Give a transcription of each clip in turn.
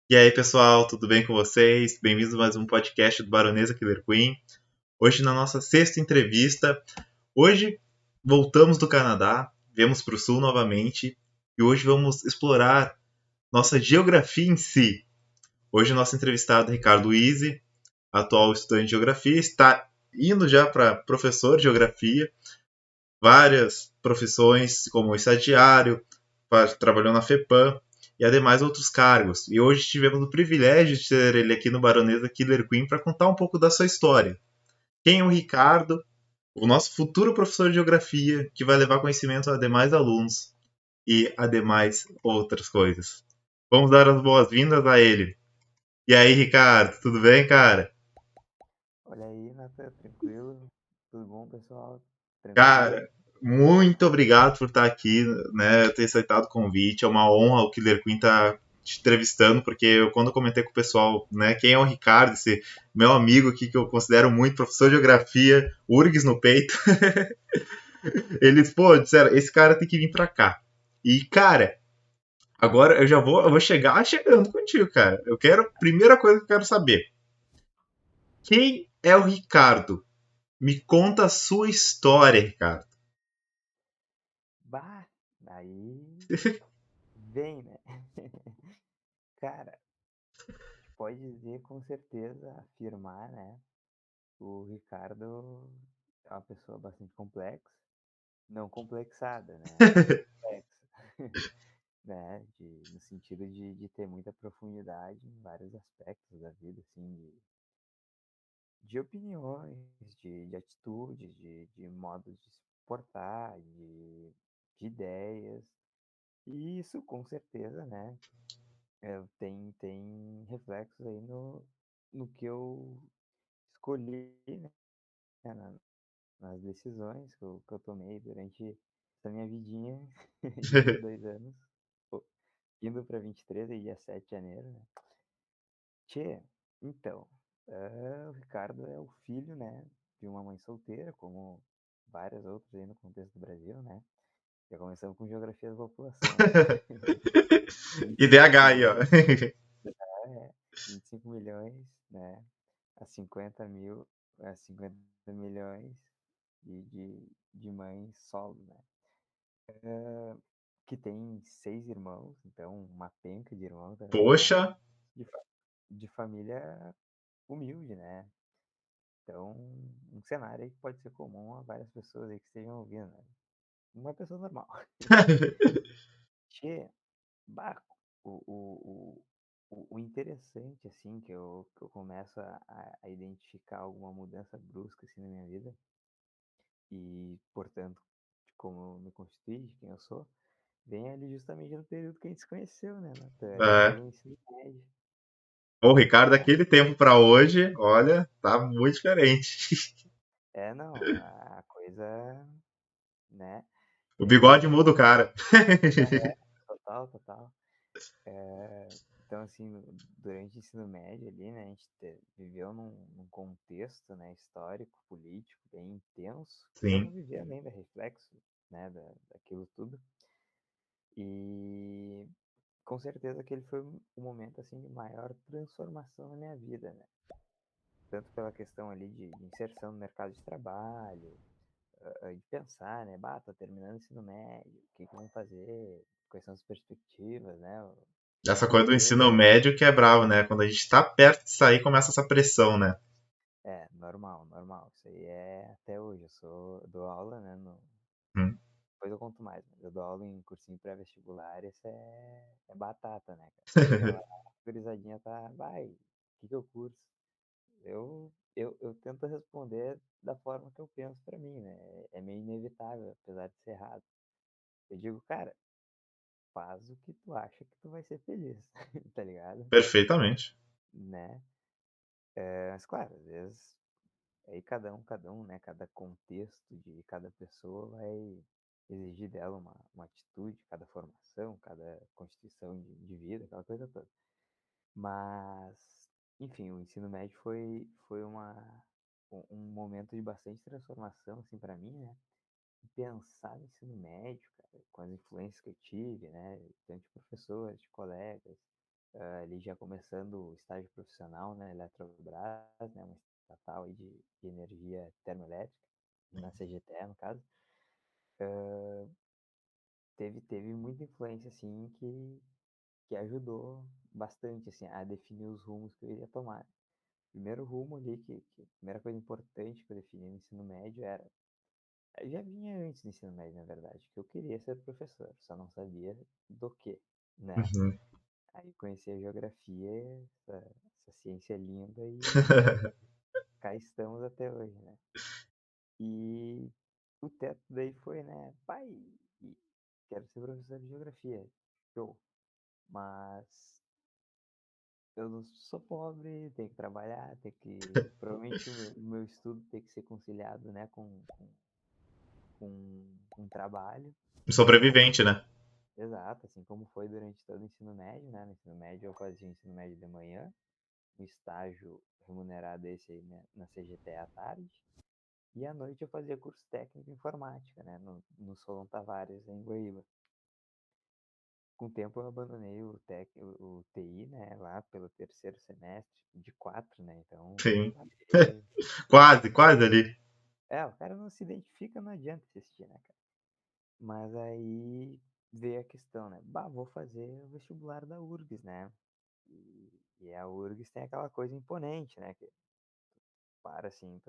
E aí, pessoal, tudo bem com vocês? Bem-vindos a mais um podcast do Baronesa Killer Queen. Hoje, na nossa sexta entrevista, hoje voltamos do Canadá, viemos para o Sul novamente e hoje vamos explorar nossa geografia em si. Hoje, nosso entrevistado, Ricardo Izzi, atual estudante de geografia, está indo já para professor de geografia, várias profissões como estagiário, trabalhou na FEPAM e ademais outros cargos. E hoje tivemos o privilégio de ter ele aqui no Baronesa Killer Queen para contar um pouco da sua história. Quem é o Ricardo, o nosso futuro professor de geografia, que vai levar conhecimento a demais alunos e a demais outras coisas. Vamos dar as boas-vindas a ele. E aí, Ricardo, tudo bem, cara? Olha aí, Natan, tranquilo? Tudo bom, pessoal? Tranquilo? Cara, muito obrigado por estar aqui, né? Ter aceitado o convite. É uma honra o Killer Queen estar te entrevistando, porque quando eu comentei com o pessoal, né, quem é o Ricardo, esse meu amigo aqui que eu considero muito, professor de geografia, URGS no peito, eles, pô, disseram, esse cara tem que vir pra cá. E, cara, agora eu vou chegar chegando contigo, cara. Primeira coisa que eu quero saber, quem é o Ricardo? Me conta a sua história, Ricardo. Bah, aí vem, né? Cara, pode dizer com certeza, afirmar, né? O Ricardo é uma pessoa bastante complexa, não complexada, né? Complexa, né? No sentido de ter muita profundidade em vários aspectos da vida, assim, de opiniões, de atitudes, de modos de se portar, de ideias. E isso, com certeza, né? Tem reflexos aí no que eu escolhi, né? na- Nas decisões que eu tomei durante essa minha vidinha de 22 anos, pô, indo para 23 e dia 7 de janeiro, né? Tchê, então, o Ricardo é o filho, né, de uma mãe solteira, como várias outras aí no contexto do Brasil, né? Já começamos com geografia da população, né? IDH 25 aí, ó. milhões, 25 milhões, né? A 50 mil, a 50 milhões de mães solo, né? Que tem 6 irmãos, então uma penca de irmãos também, né? Poxa, De, fa- de família humilde, né? Então, um cenário aí que pode ser comum a várias pessoas aí que estejam ouvindo, né? Uma pessoa normal. Tchê, bah, o interessante, assim, que eu começo a identificar alguma mudança brusca, assim, na minha vida, e, portanto, de como eu me constituí, de quem eu sou, vem ali justamente no período que a gente se conheceu, né, Natan? Ali é. pelo ensino médio, O Ricardo, né? daquele tempo pra hoje, olha, tá muito diferente. Não, a coisa, né? O bigode muda o É, cara. total, total. Então, assim, durante o ensino médio ali, né, a gente viveu num contexto, né, histórico, político bem intenso. Estamos Sim. vivendo ainda reflexo, né, daquilo tudo. E com certeza aquele foi o momento, assim, de maior transformação na minha vida, né? Tanto pela questão ali de inserção no mercado de trabalho, de pensar, né, bah, tô terminando o ensino médio, o que que vamos fazer, quais são as perspectivas, né, Essa uma coisa do ensino empresa. médio que é bravo, né? Quando a gente tá perto de sair, começa essa pressão, né? Normal, normal. Isso aí é até hoje. Eu dou aula, né? Hum. Depois eu conto mais, mas eu dou aula em cursinho pré-vestibular. Isso é batata, né, cara? Chega lá, a gurizadinha tá, vai, o que que eu curso? Eu tento responder da forma que eu penso pra mim, né? É meio inevitável, apesar de ser errado. Eu digo, cara, faz o que tu acha que tu vai ser feliz, tá ligado? Perfeitamente. Né? Mas claro, às vezes aí cada um, né? Cada contexto de cada pessoa vai exigir dela uma atitude, cada formação, cada constituição de vida, aquela coisa toda. Mas, enfim, o ensino médio foi um momento de bastante transformação, assim, para mim, né? Pensar no ensino médio, cara, com as influências que eu tive, né? Tanto de professores, de colegas, ali já começando o estágio profissional, né, Eletrobras, né, uma estatal aí de energia termoelétrica, na CGTE, no caso. Teve muita influência, assim, que ajudou bastante, assim, a definir os rumos que eu iria tomar. Primeiro rumo ali, a primeira coisa importante que eu defini no ensino médio era. Eu já vinha antes do ensino médio, na verdade, que eu queria ser professor, só não sabia do que, né? Uhum. Aí conheci a geografia, essa ciência linda, e cá estamos até hoje, né? E o teto daí foi, né? Pai, quero ser professor de geografia. Show. Mas eu não sou pobre, tenho que trabalhar, tenho que. Provavelmente o meu estudo tem que ser conciliado, né, com trabalho, assim como. Sobrevivente, né? Exato, assim como foi durante todo o ensino médio, né? No ensino médio eu fazia ensino médio de manhã, um estágio remunerado esse aí, né, na CGT à tarde, e à noite eu fazia curso técnico em informática, né, no Solon Tavares, em Guaíba. Com o tempo eu abandonei o TI, né, lá pelo terceiro semestre, de quatro, né, então Sim. aí, Quase, quase ali. o cara não se identifica, não adianta insistir, né, cara? Mas aí veio a questão, né, bah, vou fazer o vestibular da URGS, né, e a URGS tem aquela coisa imponente, né, que para assim,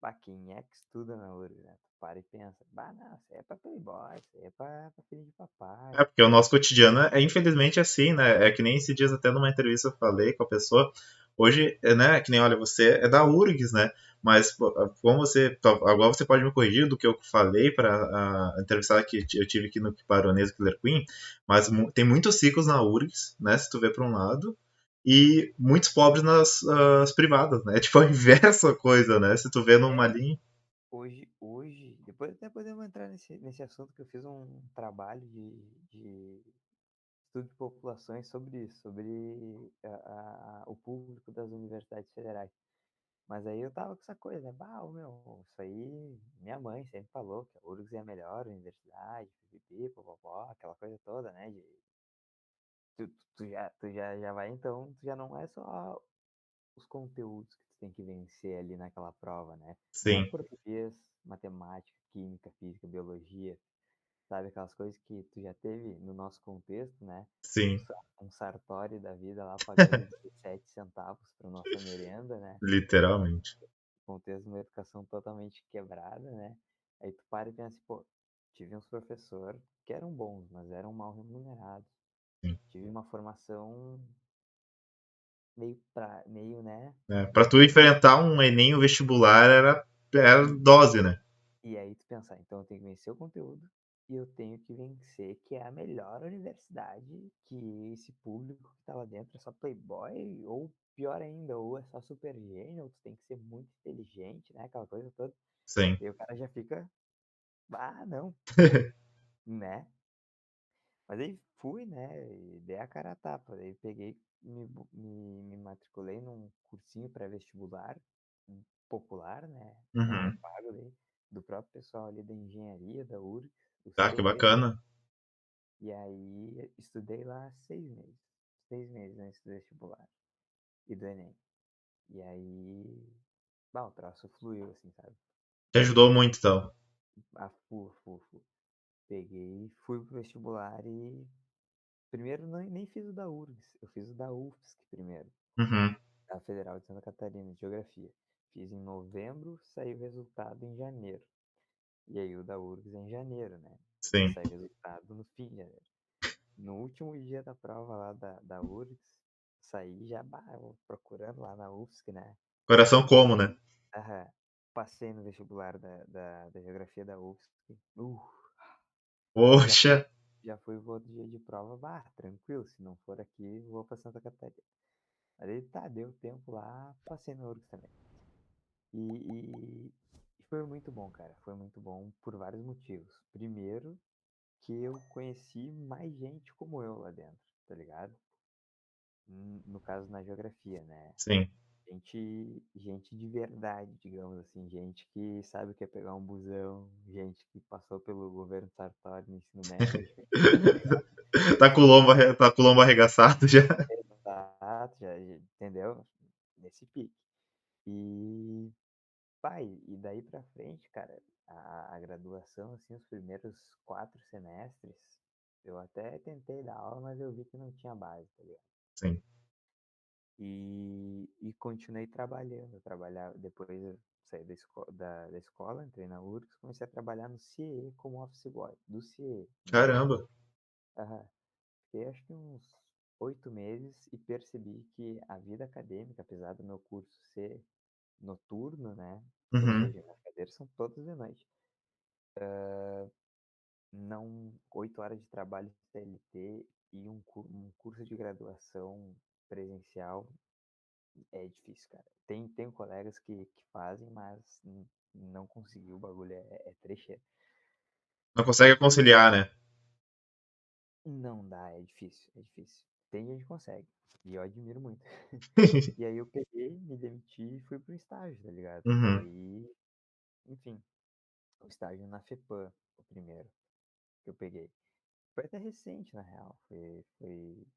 bah, quem é que estuda na URGS, né? Tu para e pensa, bah, não, isso aí é pra playboy, isso aí é pra filho de papai. É, porque o nosso cotidiano é infelizmente assim, né? É que nem esses dias até numa entrevista eu falei com a pessoa. Hoje, né, que nem, olha, você é da URGS, né? Mas como você, agora você pode me corrigir do que eu falei para a entrevistada que eu tive aqui no Baronesa Killer Queen, mas tem muitos ciclos na URGS, né? Se tu vê para um lado, e muitos pobres nas as privadas, né? É tipo a inversa coisa, né? Se tu vê numa É, linha. depois até podemos entrar nesse assunto que eu fiz um trabalho de estudo de populações sobre isso, sobre o público das universidades federais. Mas aí eu tava com essa coisa, né? Bah, ô, meu, isso aí, minha mãe sempre falou que a URGS é a melhor universidade, pipipi, popopó, aquela coisa toda, né? Tu já vai, então, tu já não é só os conteúdos que tu tem que vencer ali naquela prova, né? Não é Sim, português, matemática, química, física, biologia, sabe? Aquelas coisas que tu já teve no nosso contexto, né? Um, sim, um Sartori da vida lá pagando 17 centavos para nossa merenda, né? literalmente. Contexto de uma educação totalmente quebrada, né? Aí tu para e pensa, pô, tive uns professores que eram bons, mas eram mal remunerados. Sim. Tive uma formação meio, né? É, para tu enfrentar um Enem, o vestibular era E, dose, né? e aí tu pensar, então eu tenho que vencer o conteúdo e eu tenho que vencer que é a melhor universidade, que esse público que tá lá dentro é só playboy, ou pior ainda, ou é só super gênio, ou tu tem que ser muito inteligente, né? Aquela coisa toda. Sim. E aí o cara já fica, ah, não, né? Mas aí fui, né? E dei a cara a tapa. Aí peguei, me matriculei num cursinho pré-vestibular popular, né? Não Uhum. pago daí, do próprio pessoal ali da engenharia, da URGS, o Ah, que CV. bacana. E aí estudei lá 6 meses. 6 meses antes do vestibular e do Enem. E aí, bah, o troço fluiu, assim, sabe? Te ajudou muito, então. Fu. Peguei, fui pro vestibular e primeiro nem fiz o da URGS, eu fiz o da UFSC primeiro, Uhum. da Federal de Santa Catarina, de Geografia. Fiz em novembro, saiu o resultado em janeiro. E aí o da URGS é em janeiro, né? E Sim. sai o resultado no fim de janeiro. No último dia da prova lá da URGS, saí já eu procurando lá na UFSC, né? Coração como, né? Aham. Passei no vestibular da Geografia da UFSC. Já Poxa. fui, já fui o outro dia de prova, tranquilo, se não for aqui, vou pra Santa Catarina. Mas aí tá, deu tempo lá, passei no URGS também. E foi muito bom, cara. Foi muito bom por vários motivos. Primeiro, que eu conheci mais gente como eu lá dentro, tá ligado? No caso, na geografia, né? Sim. gente de verdade, digamos assim, gente que sabe o que é pegar um busão, gente que passou pelo governo Sartori no ensino médio, tá ligado? Tá com o lombo arregaçado já. Exato, entendeu? Nesse pique. E, pai, e daí pra frente, cara, a graduação, assim, os primeiros 4 semestres, eu até tentei dar aula, mas eu vi que não tinha base, tá ligado? Sim. E continuei trabalhando. Eu trabalhava, depois eu saí da escola, entrei na URGS, comecei a trabalhar no CIE como office boy, do CIE. Caramba. Aham. Fiquei acho que uns 8 meses e percebi que a vida acadêmica, apesar do meu curso ser noturno, né? Ou Uhum. seja, minhas cadeiras são todas de noite. Não, 8 horas de trabalho CLT e um curso de graduação presencial é difícil, cara. Tem colegas que fazem, mas não conseguiu, o bagulho é trecheiro. Não Só consegue que conciliar, né? não dá, é difícil, é difícil. Tem gente que consegue, e eu admiro muito. E aí eu peguei, me demiti e fui pro estágio, tá ligado? E Uhum. aí, enfim, o estágio na FEPAM, o primeiro que eu peguei. Foi até recente, na real. Foi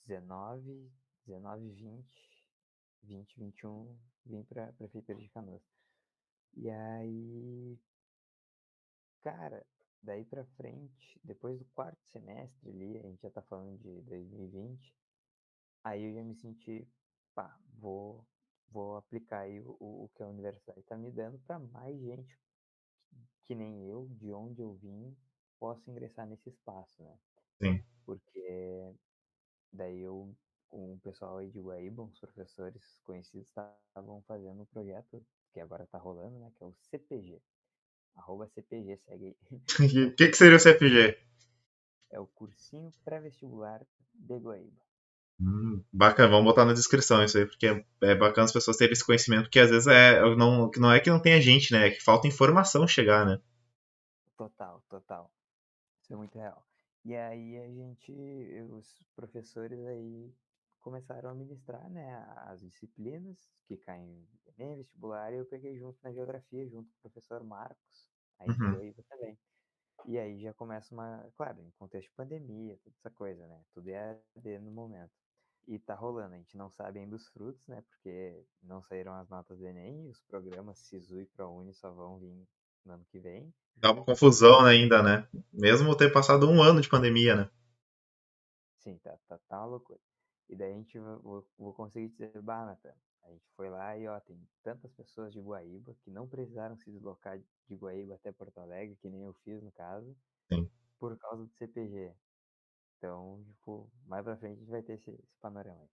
19, 19, 20, 21, vim pra Prefeitura de Canoas. E aí, cara, daí pra frente, depois do quarto semestre ali, a gente já tá falando de 2020, aí eu já me senti, pá, vou aplicar aí o que a universidade tá me dando pra mais gente que nem eu, de onde eu vim, possa ingressar nesse espaço, né? Sim. Porque daí eu, com o pessoal aí de Guaíba, uns professores conhecidos estavam fazendo um projeto que agora tá rolando, né? Que é o CPG. @CPG, segue aí. É o O que seria o cursinho, CFG? é o cursinho pré-vestibular de Guaíba. Bacana, vamos botar na descrição isso aí, porque é bacana as pessoas terem esse conhecimento, porque às vezes não é que não tenha gente, né? É que falta informação chegar, né? Total, total. Isso é muito real. E aí os professores aí começaram a ministrar, né, as disciplinas que caem em Enem, vestibular, e eu peguei junto na geografia, junto com o professor Marcos, aí de Uhum. Guaíba também. E aí já começa claro, em contexto de pandemia, toda essa coisa, né? Tudo é AD no momento. E tá rolando, a gente não sabe ainda os frutos, né? Porque não saíram as notas do Enem, e os programas SISU e ProUni só vão vir no ano que vem, Dá uma julho. confusão ainda, né? Mesmo ter passado um ano de pandemia, né? Sim, tá uma loucura. E daí a gente vou conseguir dizer, bah, Nathan, a gente foi lá e ó, tem tantas pessoas de Guaíba que não precisaram se deslocar de Guaíba até Porto Alegre, que nem eu fiz no caso, Sim. por causa do CPG. Então, tipo, mais pra frente a gente vai ter esse panorama aí.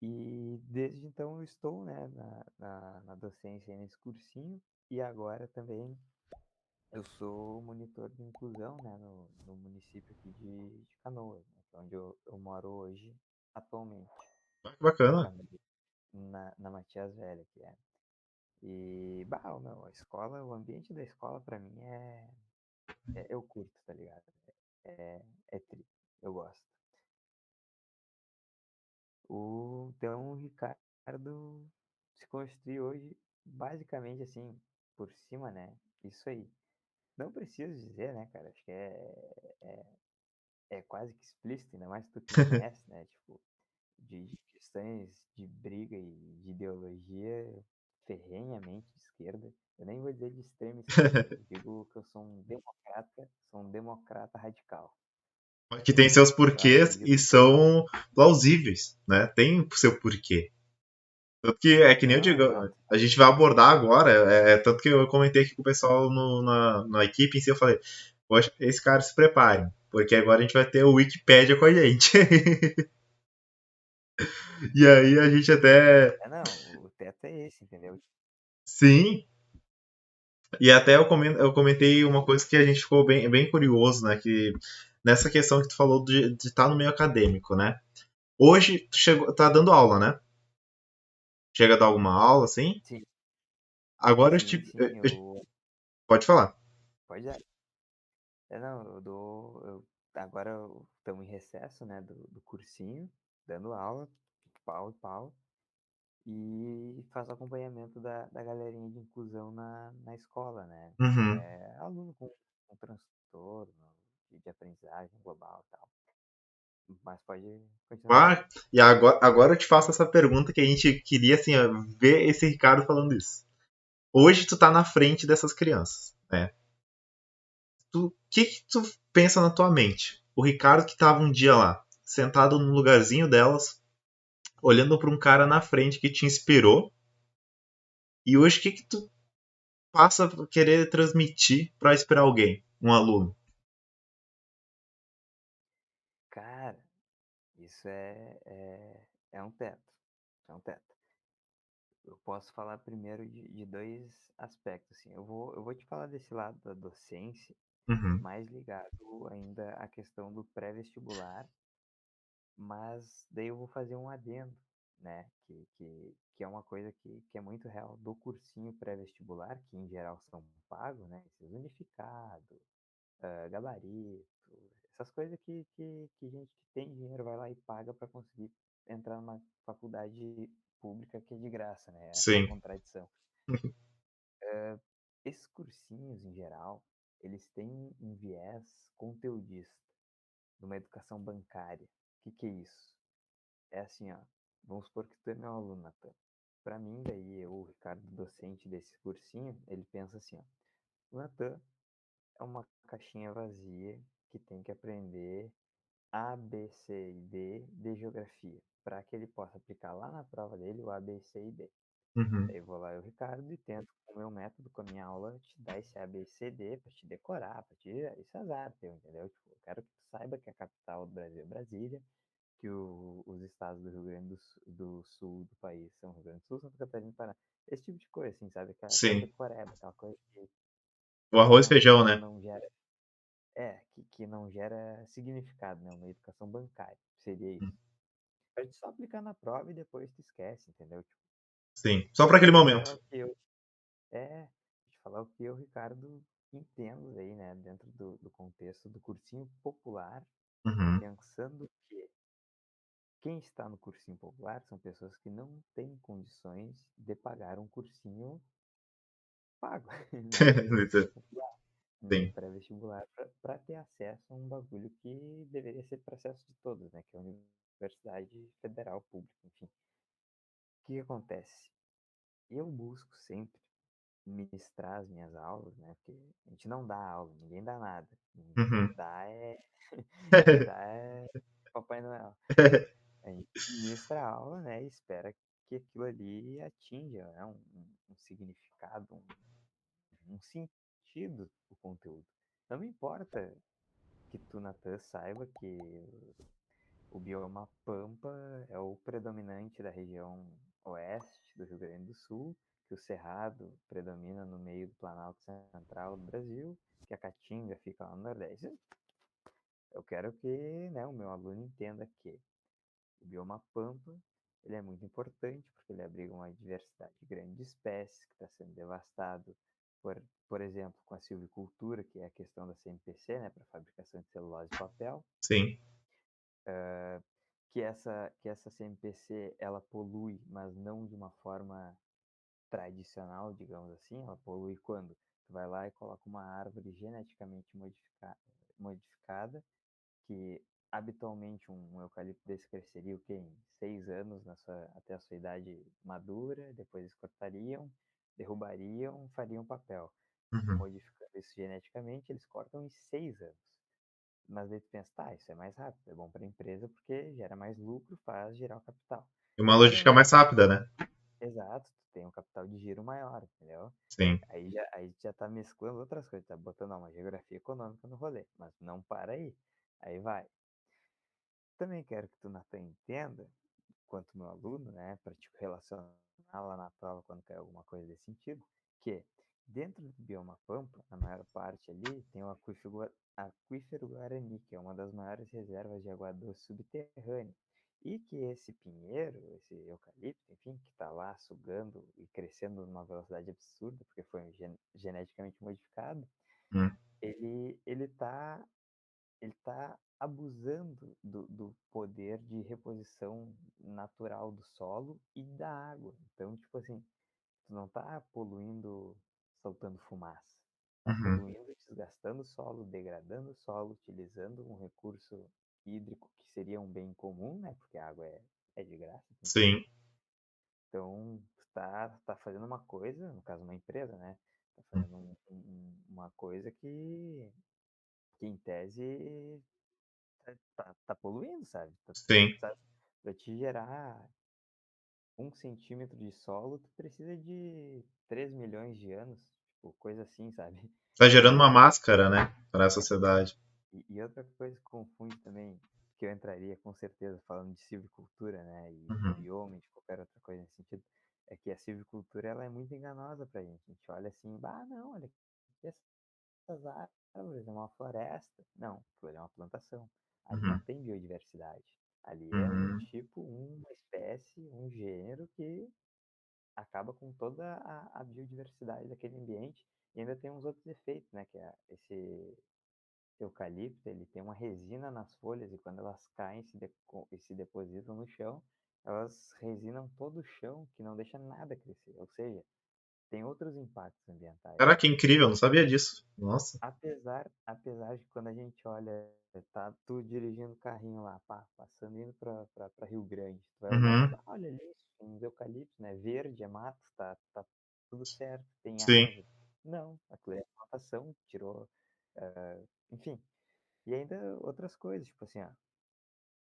E desde então eu estou, né, na docência aí nesse cursinho e agora também eu sou monitor de inclusão, né, no município aqui de Canoas, né, que é onde eu moro hoje, atualmente, Ah, que bacana. ali na Matias Velha, que é. E, bah, a escola, o ambiente da escola pra mim eu curto, tá ligado? É tri, eu gosto. Então, o Ricardo se construiu hoje basicamente assim, por cima, né? Isso aí. Não preciso dizer, né, cara? Acho que é quase que explícito, ainda mais tu que me conhece, né? Tipo, de questões de briga e de ideologia ferrenhamente de esquerda. Eu nem vou dizer de extrema esquerda, eu digo que eu sou um democrata radical. Que tem seus Eu porquês e acredito. são plausíveis, né? Tem o seu porquê. Tanto que é que nem eu Não, digo, exato. a gente vai abordar agora, tanto que eu comentei aqui com o pessoal na equipe em si, eu falei, poxa, esse cara se preparem, porque agora a gente vai ter o Wikipédia com a gente. E aí a gente até. Não, o teto é esse, entendeu? Sim, e até eu comentei uma coisa que a gente ficou bem curioso, né? Que nessa questão que tu falou de estar no meio acadêmico, né? Hoje tu tá dando aula, né? Chega a dar alguma aula, assim? Sim, Agora sim, sim, pode falar. pode dar. Não, agora estamos em recesso, né, do cursinho, dando aula, pau e pau. e faz o acompanhamento da galerinha de inclusão na escola, né? Uhum. Aluno com transtorno de aprendizagem global e tal. Mas pode continuar. Ah, e agora eu te faço essa pergunta que a gente queria assim, ó, ver esse Ricardo falando isso. Hoje tu tá na frente dessas crianças, né? O que tu pensa na tua mente? O Ricardo que tava um dia lá, sentado num lugarzinho delas, olhando para um cara na frente que te inspirou, e hoje o que tu passa a querer transmitir para inspirar alguém, um aluno? Cara, isso é um teto. É um teto. Eu posso falar primeiro de dois aspectos, assim. Eu vou te falar desse lado da docência, Uhum. mais ligado ainda à questão do pré-vestibular, mas daí eu vou fazer um adendo, né? Que é uma coisa que é muito real do cursinho pré-vestibular, que em geral são pagos, né? Esses unificados, gabarito, essas coisas que gente que tem dinheiro vai lá e paga para conseguir entrar numa faculdade pública que é de graça, né? É uma Sim. contradição. Esses cursinhos, em geral, eles têm um viés conteudista, numa educação bancária. O que é isso? É assim, ó, vamos supor que tu é meu aluno, Natan. Para mim, daí, eu, o Ricardo, docente desse cursinho, ele pensa assim, ó, o Natan é uma caixinha vazia que tem que aprender A, B, C e D de geografia, para que ele possa aplicar lá na prova dele o A, B, C e D. Uhum. Daí eu vou lá, eu, Ricardo, e tento com o meu método, com a minha aula, te dar esse A, B, C, D pra te decorar, pra te. Isso é azar teu, entendeu? Tipo, eu quero que tu saiba que a capital do Brasil é Brasília, que os estados do Rio Grande do Sul do país são Rio Grande do Sul, Santa Catarina e Paraná. Esse tipo de coisa, assim, sabe? Aquela Sim. decoreba, aquela coisa O que arroz e feijão, não, né? não gera. Que não gera significado, né? Uma educação bancária. Seria isso. A gente só aplicar na prova e depois tu esquece, entendeu? Tipo, Sim. Só para aquele vou te falar momento. o que eu. Vou te falar o que eu, Ricardo, entendo aí, né? Dentro do contexto do cursinho popular, Uhum. pensando que quem está no cursinho popular são pessoas que não têm condições de pagar um cursinho pago, né? Um cursinho popular, um Sim. pré-vestibular, para ter acesso a um bagulho que deveria ser para acesso de todos, né? Que é a Universidade Federal Pública, enfim. O que acontece? Eu busco sempre ministrar as minhas aulas, né? Porque a gente não dá aula, ninguém dá nada. Quem Uhum. dá é. Quem dá é Papai Noel. A gente ministra a aula, né? E espera que aquilo ali atinja, né, um significado, um sentido do conteúdo. Não me importa que tu, Natan, saiba que o bioma Pampa é o predominante da região oeste do Rio Grande do Sul, que o Cerrado predomina no meio do Planalto Central do Brasil, que a Caatinga fica lá no Nordeste. Eu quero que, né, o meu aluno entenda que o bioma Pampa ele é muito importante porque ele abriga uma diversidade grande de espécies que está sendo devastado por exemplo, com a silvicultura, que é a questão da CMPC, né, para fabricação de celulose e papel, Sim. que essa CMPC ela polui, mas não de uma forma tradicional, digamos assim. Ela polui quando tu vai lá e coloca uma árvore geneticamente modificada, que habitualmente um eucalipto desse cresceria o quê? Em 6 anos até a sua idade madura, depois eles cortariam, derrubariam, fariam papel. Uhum. Modificando isso geneticamente, eles cortam em 6 anos. Mas daí tu pensa, tá, isso é mais rápido, é bom para a empresa porque gera mais lucro, faz gerar o capital. E uma Mas ao logística mesmo mais tempo, rápida, né? exato, tu tem um capital de giro maior, entendeu? Sim. Aí já tá mesclando outras coisas, tá botando ó, uma geografia econômica no rolê, mas não para aí. Aí vai. Também quero que tu, Natan, entenda, quanto meu aluno, né, para te relacionar lá na prova quando cair alguma coisa desse sentido, que dentro do bioma Pampa, na maior parte ali, tem o aquífero Guarani, que é uma das maiores reservas de água doce subterrânea. E que esse pinheiro, esse eucalipto, enfim, que está lá sugando e crescendo numa velocidade absurda, porque foi geneticamente modificado, Hum. ele tá abusando do poder de reposição natural do solo e da água. Então, tipo assim, tu não tá poluindo soltando fumaça. Tá Uhum. poluindo, desgastando o solo, degradando o solo, utilizando um recurso hídrico que seria um bem comum, né? Porque a água é de graça, tem que ser. Sim, Então, tá fazendo uma coisa, no caso uma empresa, né? Tá fazendo uma coisa que em tese tá poluindo, sabe? sim. Sabe? Pra te gerar 1 centímetro de solo, tu precisa de 3 milhões de anos, tipo, coisa assim, sabe? Tá gerando uma E, máscara, né, para a sociedade. e outra coisa que confunde também, que eu entraria com certeza falando de silvicultura, né? E de Uhum. bioma, e de qualquer outra coisa nesse sentido, é que a silvicultura ela é muito enganosa pra gente. A gente olha assim, bah, não, olha aqui essas árvores, é uma floresta. Não, aquilo ali é uma plantação. Ali não Uhum. tem biodiversidade. Ali é um Uhum. tipo, uma espécie, um gênero que acaba com toda a biodiversidade daquele ambiente e ainda tem uns outros efeitos, né? Que é esse eucalipto, ele tem uma resina nas folhas e quando elas caem e se depositam no chão, elas resinam todo o chão, que não deixa nada crescer. Ou seja, tem outros impactos ambientais. Caraca, que incrível, não sabia disso. Nossa. Apesar de quando a gente olha, tá tu dirigindo o carrinho lá, pá, passando indo pra Rio Grande, tu vai olhar, Uhum. bah, olha ali, tem uns eucaliptos, né? Verde, é mato, tá tudo certo, tem Sim, árvore. Não, aquilo é plantação, tirou, enfim. E ainda outras coisas, tipo assim, ó,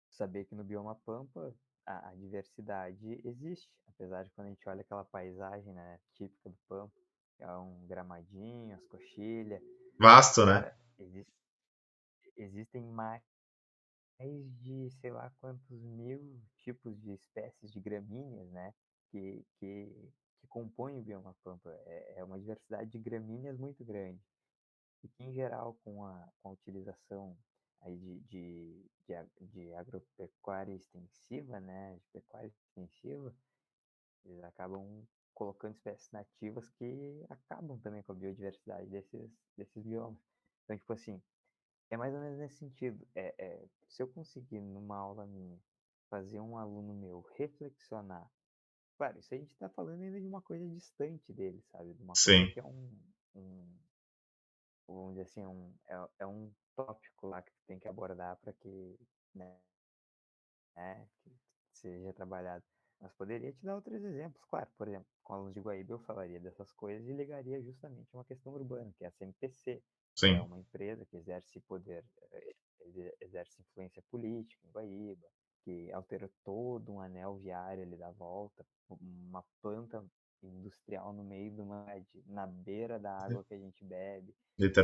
saber que no bioma Pampa a diversidade existe, apesar de quando a gente olha aquela paisagem, né, típica do Pampa, que é um gramadinho, as coxilhas, vasto, né? cara, existem mais de sei lá quantos mil tipos de espécies de gramíneas, né, que compõem o bioma Pampa. É uma diversidade de gramíneas muito grande. E que, em geral, com a utilização aí de agropecuária extensiva, né, de pecuária extensiva, eles acabam colocando espécies nativas que acabam também com a biodiversidade desses biomas. Então, tipo assim, é mais ou menos nesse sentido. Se eu conseguir, numa aula minha, fazer um aluno meu reflexionar. Claro, isso a gente está falando ainda de uma coisa distante dele, sabe? De uma coisa Sim, que é um vamos dizer assim, é um tópico lá que tu tem que abordar para que, que seja trabalhado. Mas poderia te dar outros exemplos, claro. Por exemplo, com alunos de Guaíba eu falaria dessas coisas e ligaria justamente uma questão urbana, que é a CMPC, que é sim. uma empresa que exerce poder, exerce influência política em Guaíba, que alterou todo um anel viário ali da volta, uma planta industrial no meio de uma cidade, na beira da água que a gente bebe,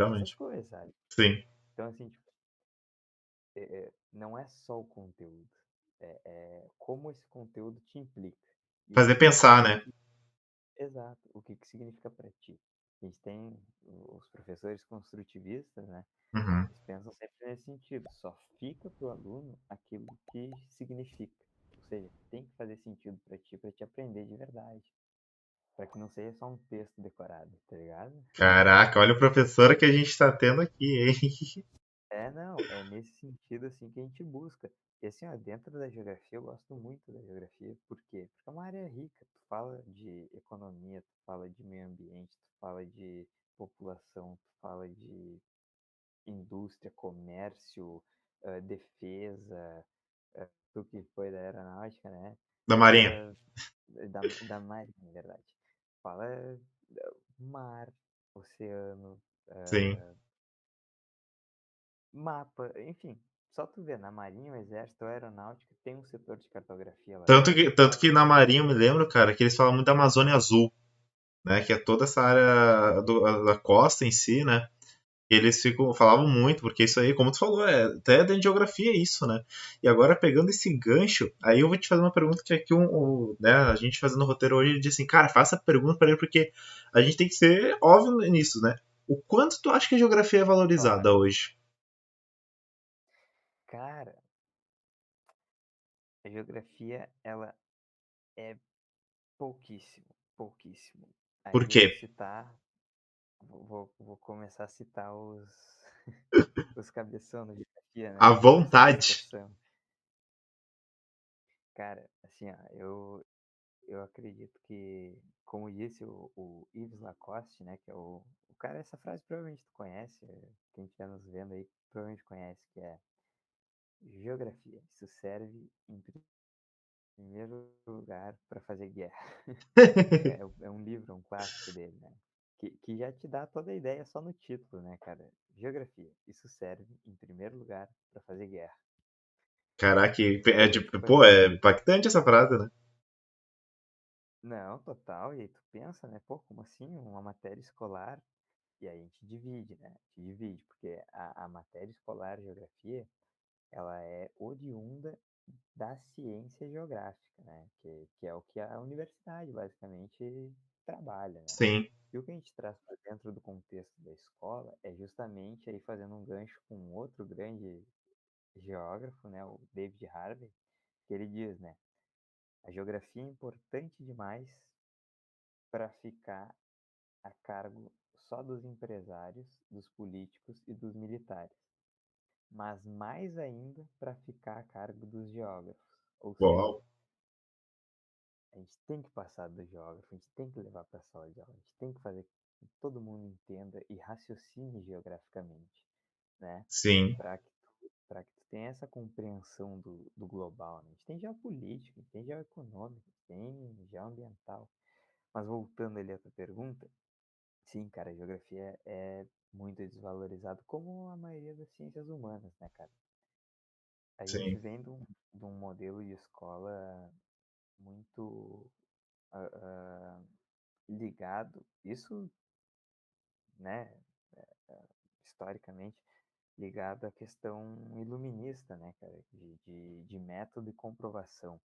essas Literalmente. coisas, sabe? Sim. Então, assim, tipo, não é só o conteúdo, é como esse conteúdo te implica e Fazer pensar, né? exato, o que que significa para ti. A gente tem os professores construtivistas, né? Uhum. Eles pensam sempre nesse sentido, só fica para o aluno aquilo que significa. Ou seja, tem que fazer sentido para te aprender de verdade, para que não seja só um texto decorado, tá ligado? Caraca, olha o professor que a gente tá tendo aqui, hein? Não, é nesse sentido assim que a gente busca. E assim, ó, dentro da geografia, eu gosto muito da geografia, por quê? Porque é uma área rica, tu fala de economia, tu fala de meio ambiente, tu fala de população, tu fala de indústria, comércio, defesa, tu que foi da aeronáutica, né? Da Marinha. Fala da marinha, na verdade. Fala mar, oceano, Sim. mapa, enfim, só tu vê, na Marinha, o Exército, a Aeronáutica, tem um setor de cartografia lá Tanto dentro. que, tanto que na Marinha eu me lembro, cara, que eles falam muito da Amazônia Azul, né? Que é toda essa área da costa em si, né? Eles falavam muito, porque isso aí, como tu falou, até dentro de geografia é isso, né? E agora, pegando esse gancho, aí eu vou te fazer uma pergunta que aqui né, a gente fazendo o roteiro hoje, ele disse assim, cara, faça a pergunta para ele, porque a gente tem que ser óbvio nisso, né? O quanto tu acha que a geografia é Claro. valorizada hoje? Cara, a geografia, ela é pouquíssimo, pouquíssimo. Aí Por eu quê? vou citar, vou começar a citar os cabeção da geografia. geografia, à né? Essa vontade. discussão. Cara, assim, ó, eu acredito que, como disse o Yves Lacoste, né, que é o cara, essa frase provavelmente tu conhece, quem estiver nos vendo aí provavelmente conhece, que é geografia. Isso serve em primeiro lugar para fazer guerra. É um livro, um clássico dele, né? Que já te dá toda a ideia só no título, né, cara? Geografia. Isso serve em primeiro lugar para fazer guerra. Caraca, é Então, tipo, tipo pô, é assim, impactante essa frase, né? não, total. E aí tu pensa, né? Pô, como assim? Uma matéria escolar. E aí a gente divide, né? A gente divide, porque a matéria escolar de geografia, ela é oriunda da ciência geográfica, né? Que é o que a universidade basicamente trabalha, né? Sim, E o que a gente traz para dentro do contexto da escola é justamente aí fazendo um gancho com um outro grande geógrafo, né? O David Harvey, que ele diz, né? A geografia é importante demais para ficar a cargo só dos empresários, dos políticos e dos militares, mas mais ainda para ficar a cargo dos geógrafos. Ou seja, uau, a gente tem que passar do geógrafo, a gente tem que levar para a sala de aula, a gente tem que fazer com que todo mundo entenda e raciocine geograficamente, né? sim, Para que tu tenha essa compreensão do global, né? A gente tem geopolítica, a gente tem geoeconômica, tem geoambiental. Mas voltando ali à tua pergunta, sim, cara, a geografia é muito desvalorizado, como a maioria das ciências humanas, né, cara? A gente sim, vem de um modelo de escola muito ligado, isso, né, historicamente, ligado à questão iluminista, né, cara, de método e comprovação.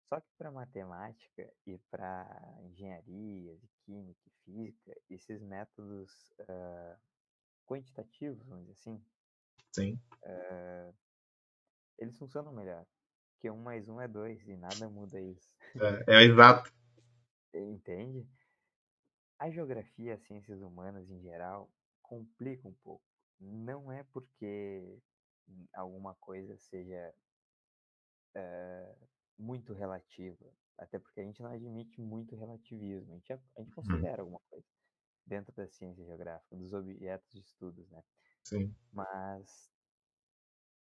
Só que para matemática e para engenharia, de química e física, esses métodos quantitativos, vamos dizer assim, sim. eles funcionam melhor. Porque um mais um é dois e nada muda isso. É exato. Entende? A geografia e as ciências humanas em geral complica um pouco. Não é porque alguma coisa seja muito relativa. Até porque a gente não admite muito relativismo. A gente Uhum, considera alguma coisa dentro da ciência geográfica, dos objetos de estudos, né? sim. Mas,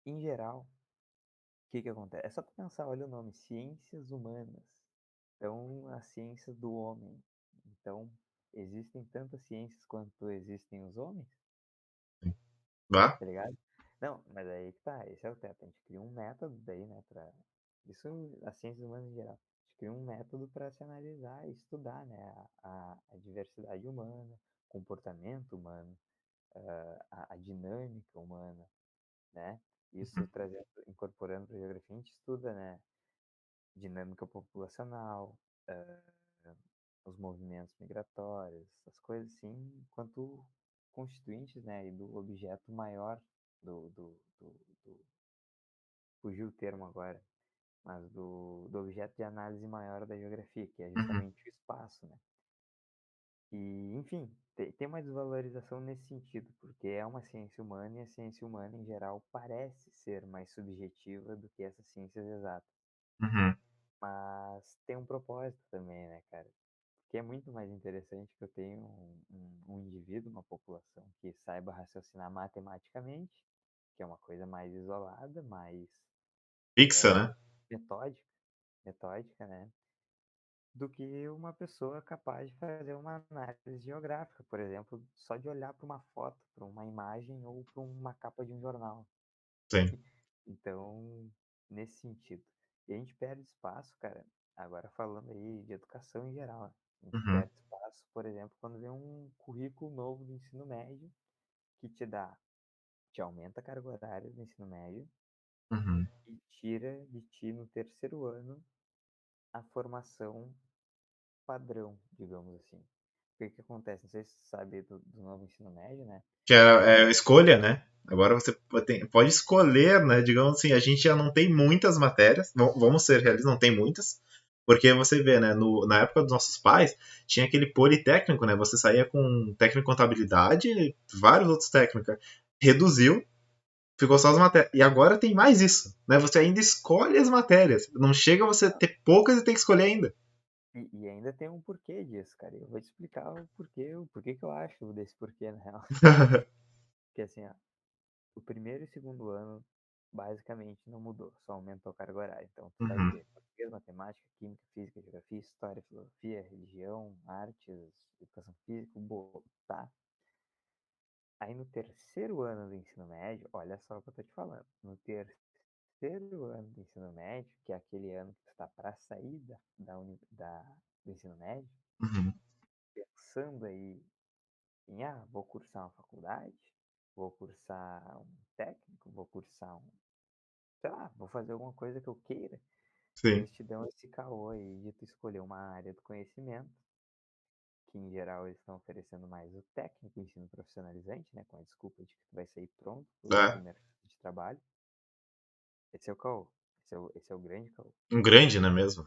em geral, o que que acontece? É só tu pensar, olha o nome, ciências humanas. Então, a ciência do homem. Então, existem tantas ciências quanto existem os homens, Vá? tá ligado? Não, mas aí que tá, esse é o teto. A gente cria um método daí, né, pra... Isso, as ciências humanas em geral. A gente cria um método para se analisar e estudar, né, a diversidade humana, comportamento humano, a dinâmica humana, né? Isso trazendo, incorporando para a geografia, a gente estuda, né, dinâmica populacional, eh, os movimentos migratórios, as coisas assim, enquanto constituintes, né, e do objeto maior do fugiu o termo agora, mas do objeto de análise maior da geografia, que é Uhum, justamente o espaço, né? E, enfim, tem uma desvalorização nesse sentido, porque é uma ciência humana e a ciência humana, em geral, parece ser mais subjetiva do que essas ciências exatas. uhum, Mas tem um propósito também, né, cara? Que é muito mais interessante que eu tenha um indivíduo, uma população que saiba raciocinar matematicamente, que é uma coisa mais isolada, mais fixa, né? metódica, metódica, né? Do que uma pessoa capaz de fazer uma análise geográfica, por exemplo, só de olhar para uma foto, para uma imagem ou para uma capa de um jornal. Sim. Então, nesse sentido. E a gente perde espaço, cara, agora falando aí de educação em geral, né? A gente Uhum, perde espaço, por exemplo, quando vem um currículo novo do ensino médio que te aumenta a carga horária do ensino médio uhum. e tira de ti no terceiro ano a formação padrão, digamos assim. O que que acontece? Não sei se você sabe do novo ensino médio, né? Que é escolha, né? Agora você pode escolher, né? Digamos assim, a gente já não tem muitas matérias, vamos ser realistas, não tem muitas, porque você vê, né? Na época dos nossos pais, tinha aquele politécnico, né? Você saía com técnico em contabilidade e vários outros técnicos. Reduziu, ficou só as matérias. E agora tem mais isso, né? Você ainda escolhe as matérias. Não chega você ter poucas e ter que escolher ainda. E ainda tem um porquê disso, cara. Eu vou te explicar o porquê que eu acho desse porquê, na real. Porque assim, ó, o primeiro e segundo ano basicamente não mudou, só aumentou a carga horária. Então tu vai Uhum. ter português, matemática, química, física, geografia, história, filosofia, religião, artes, educação física, tá? Aí no terceiro ano do ensino médio, olha só o que eu tô te falando. No terceiro ano do ensino médio, que é aquele ano que tu está para sair do ensino médio, Uhum. pensando aí vou cursar uma faculdade, vou cursar um técnico, vou cursar sei lá, vou fazer alguma coisa que eu queira, Sim. eles te dão esse caô aí de tu escolher uma área do conhecimento, que em geral eles estão oferecendo mais o técnico, o ensino profissionalizante, né, com a desculpa de que tu vai sair pronto É. pro mercado de trabalho. Esse é o caô, esse é o grande caô. Um grande, não é mesmo?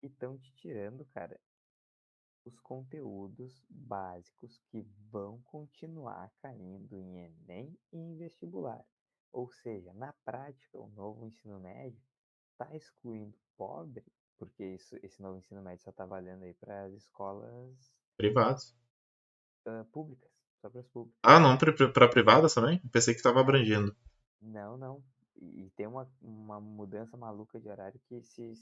E estão te tirando, cara, os conteúdos básicos que vão continuar caindo em Enem e em vestibular. Ou seja, na prática, o novo ensino médio está excluindo pobre, porque esse novo ensino médio só está valendo aí para as escolas Privados. públicas, só para as públicas. Ah, não, para privadas também? Pensei que estava É, abrangendo. não, não. E tem uma mudança maluca de horário que se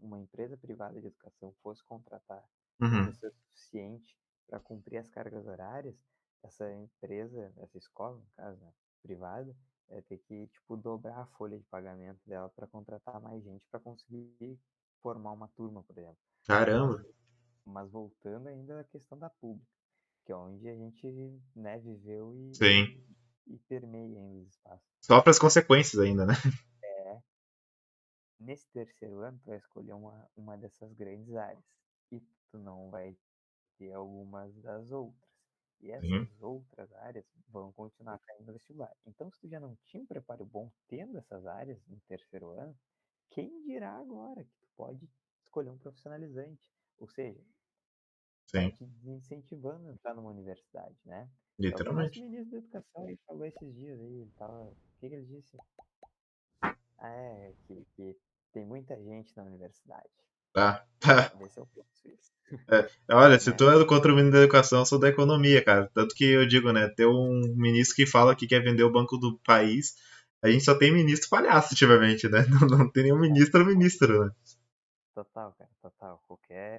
uma empresa privada de educação fosse contratar Uhum. professor suficiente para cumprir as cargas horárias, essa empresa, essa escola, no caso, né, privada, ia ter que, tipo, dobrar a folha de pagamento dela para contratar mais gente para conseguir formar uma turma, por exemplo. Mas, Caramba. mas voltando ainda à questão da pública, que é onde a gente, né, viveu Sim. e permeia ainda os espaços. Sofre as consequências ainda, né? É, nesse terceiro ano, tu vai escolher uma dessas grandes áreas e tu não vai ter algumas das outras. E Sim. essas outras áreas vão continuar caindo no vestibular. Então, se tu já não tinha um preparo bom tendo essas áreas no terceiro ano, quem dirá agora que tu pode escolher um profissionalizante? Ou seja, tá Sim. te desincentivando a entrar numa universidade, né? É o que o nosso Literalmente. ministro da Educação aí falou esses dias aí. Ele tava. O que que ele disse? Ah, que tem muita gente na universidade. Tá. Tá. Vê se eu posso isso. É. Olha, se tu Né? é do contra o ministro da educação, eu sou da economia, cara. Tanto que eu digo, né? Ter um ministro que fala que quer vender o banco do país. A gente só tem ministro palhaço, ultimamente, né? Não tem nenhum ministro, né? Total, cara, total.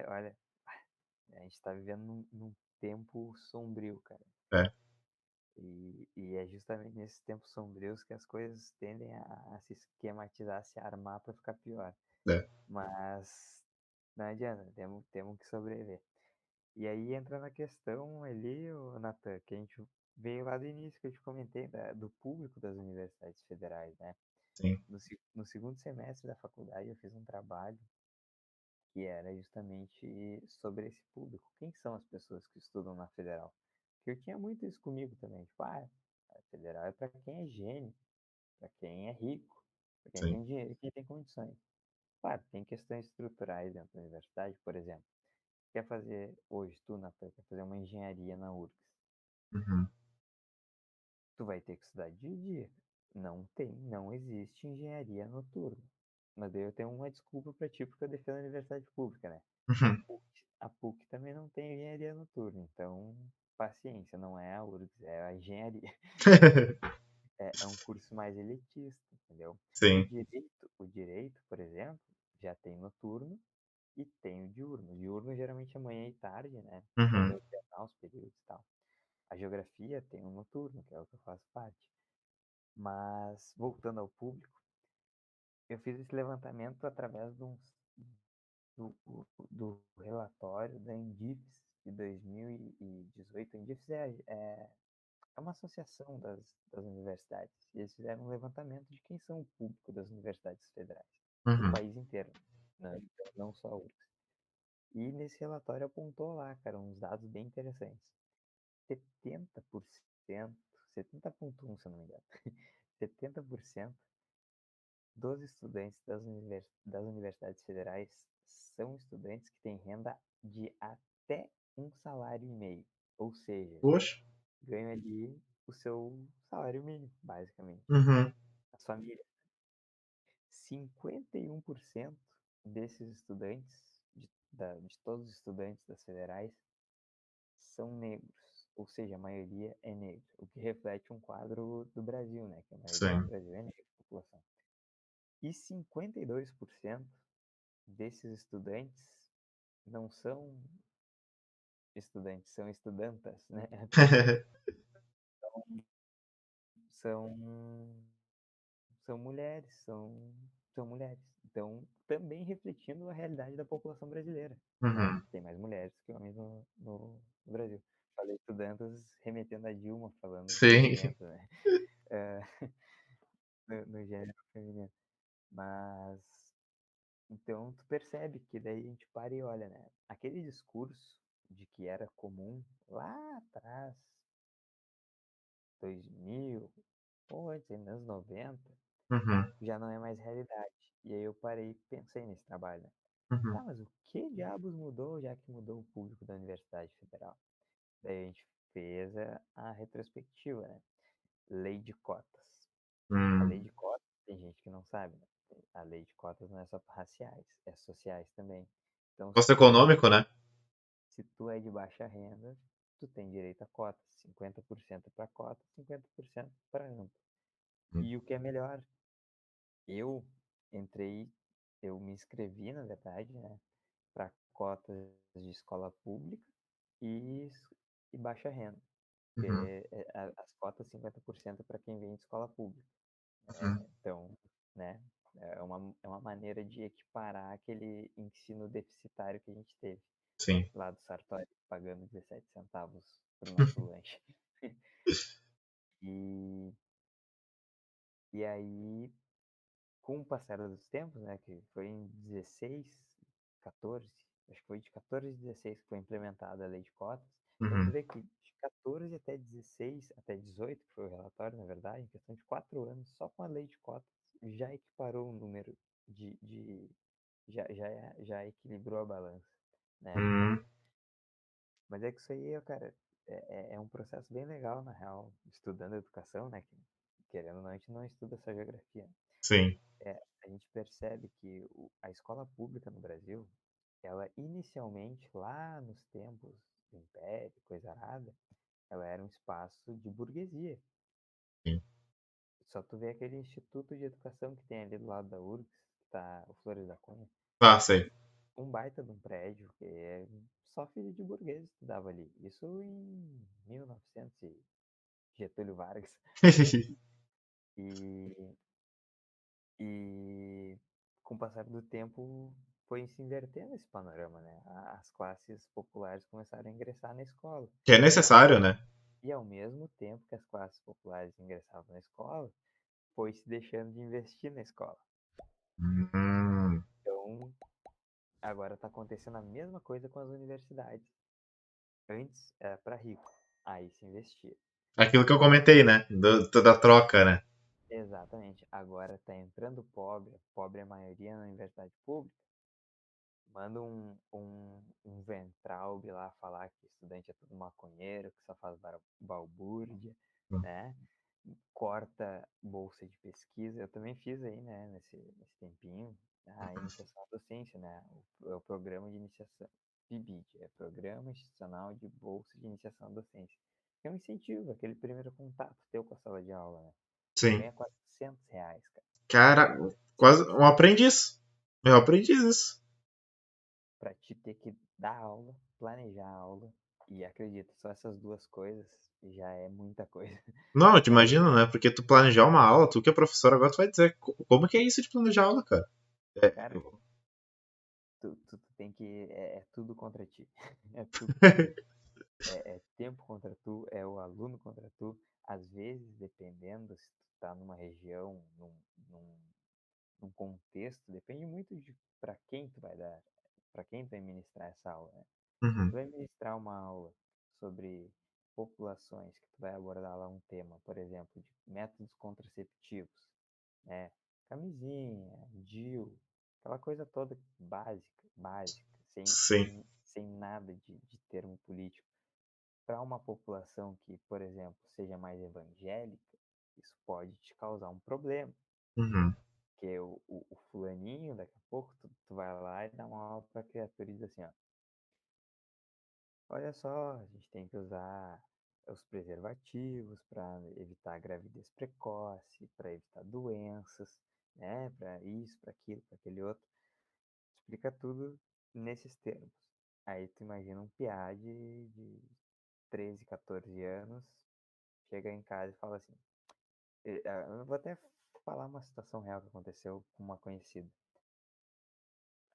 Olha, a gente tá vivendo num tempo sombrio, cara. É, E é justamente nesses tempos sombrios que as coisas tendem a se esquematizar, a se armar para ficar pior. é, Mas não adianta, temos que sobreviver. E aí entra na questão ali, o Natan, que a gente veio lá do início que eu te comentei, do público das universidades federais, né? sim. No segundo semestre da faculdade eu fiz um trabalho que era justamente sobre esse público. Quem são as pessoas que estudam na federal? Porque eu tinha muito isso comigo também. Tipo, a federal é para quem é gênio, para quem é rico, para quem Sim. tem dinheiro e quem tem condições. Claro, tem questões estruturais dentro da universidade, por exemplo. Quer fazer, hoje, tu, Natan, quer fazer uma engenharia na URGS. Uhum. Tu vai ter que estudar de dia. Não existe engenharia noturna. Mas daí eu tenho uma desculpa pra ti, porque eu defendo a universidade pública, né? A Uhum. PUC, a PUC também não tem engenharia noturna, então paciência, não é a URGS, é a engenharia. É um curso mais elitista, entendeu? Sim. O direito, por exemplo, já tem noturno e tem o diurno. O diurno geralmente é manhã e tarde, né? Pra Uhum. tu alternar os períodos e tal. A geografia tem um noturno, que é o que eu faço parte. Mas, voltando ao público, eu fiz esse levantamento através do relatório da Indifes de 2018. A Indifes é uma associação das universidades. E eles fizeram um levantamento de quem são o público das universidades federais, do Uhum. país inteiro, né? Então, não só a URGS. E nesse relatório apontou lá, cara, uns dados bem interessantes. 70%, 70,1 se eu não me engano, 70% dos estudantes das universidades federais são estudantes que têm renda de até um salário e meio. Ou seja, Poxa. ganham ali o seu salário mínimo, basicamente. Uhum. as famílias. 51% desses estudantes, de todos os estudantes das federais, são negros, ou seja, a maioria é negra, o que reflete um quadro do Brasil, né? Que a maioria do Sim. Brasil é negra, a população. E 52% desses estudantes não são estudantes, são estudantas, né? São, são mulheres, são mulheres. Então, também refletindo a realidade da população brasileira, né? Uhum. Tem mais mulheres que homens no Brasil. Falei estudantas remetendo a Dilma falando Sim. regimento, né? É, no gênero feminino. Mas, então, tu percebe que daí a gente para e olha, né? Aquele discurso de que era comum lá atrás, 2000, ou antes, nos anos 90, Uhum. já não é mais realidade. E aí eu parei e pensei nesse trabalho, né? Uhum. Tá, mas o que diabos mudou, já que mudou o público da Universidade Federal? Daí a gente fez a retrospectiva, né? Lei de cotas. A lei Hum. de cotas, tem gente que não sabe, né? A lei de cotas não é só para raciais, é sociais também. Então, Socioeconômico, né? se tu é de baixa renda, tu tem direito a cotas. 50% para cota, 50% para amplo. Hum. E o que é melhor, eu entrei, eu me inscrevi, na verdade, né, para cotas de escola pública e, e baixa renda. Porque Uhum. as cotas 50% para quem vem de escola pública. Uhum. Então, né, é uma maneira de equiparar aquele ensino deficitário que a gente teve Sim. lá do Sartori, pagando 17 centavos pro nosso lanche. E, e aí, com o passar dos tempos, né, que foi em 16, 14, acho que foi de 14 a 16 que foi implementada a lei de cotas. Então tu Uhum. vê que de 14 até 16, até 18, que foi o relatório, na verdade, em questão de 4 anos, só com a lei de cotas, já equiparou o número já equilibrou a balança, né? Uhum. Mas é que isso aí, cara, é um processo bem legal, na real, estudando educação, né? Que, querendo ou não, a gente não estuda só geografia, né? Sim. A gente percebe que a escola pública no Brasil, ela inicialmente, lá nos tempos do Império, coisa arada, ela era um espaço de burguesia. Sim. Só tu vê aquele instituto de educação que tem ali do lado da URGS, que tá o Flores da Cunha, Ah, sei. um baita de um prédio, que é só filho de burguês estudava ali. Isso em 1900 e Getúlio Vargas. E, e com o passar do tempo foi se invertendo esse panorama, né? As classes populares começaram a ingressar na escola. Que é E ao, necessário, né? e ao mesmo tempo que as classes populares ingressavam na escola, foi se deixando de investir na escola. Hum. Então, agora está acontecendo a mesma coisa com as universidades. Antes era para rico, aí se investia. Aquilo que eu Agora, comentei, né? Da troca, né? exatamente, agora está entrando pobre, pobre é a maioria na universidade pública, manda um Ventralb lá falar que estudante é tudo maconheiro, que só faz balbúrdia, né? Corta bolsa de pesquisa. Eu também fiz aí, né, nesse tempinho, a iniciação à docência, né? O programa de iniciação, PIBID, é Programa Institucional de Bolsa de Iniciação à Docência. Que é um incentivo, aquele primeiro contato teu com a sala de aula, né? Tu Sim. ganha R$ 400, cara. Cara, quase um aprendiz. Meu aprendiz isso. Para te ter que dar aula, planejar a aula, e acredita, só essas duas coisas já é muita coisa. Não, eu te Além, imagino, né? Porque tu planejar uma aula, tu que é professor, agora tu vai dizer como que é isso de planejar aula, cara? É, cara, tu tem que. É tudo contra ti. É tudo contra ti. É tempo contra tu, é o aluno contra tu. Às vezes, dependendo se tu tá numa região, num, num contexto, depende muito de para quem tu vai dar, para quem tu vai ministrar essa aula, né? Se tu uhum, vai ministrar uma aula sobre populações, que tu vai abordar lá um tema, por exemplo, de métodos contraceptivos, né? Camisinha, DIU, aquela coisa toda básica, sem, sim. sem, sem nada de termo político. Para uma população que, por exemplo, seja mais evangélica, isso pode te causar um problema. Uhum. Que é o fulaninho, daqui a pouco tu vai lá e dá uma aula pra criatura e diz assim, ó, olha só, a gente tem que usar os preservativos para evitar a gravidez precoce, para evitar doenças, né? Para isso, para aquilo, para aquele outro. Explica tudo nesses termos. Aí tu imagina um piá de 13, 14 anos, chega em casa e fala assim. Eu vou até falar uma situação real que aconteceu com uma conhecida.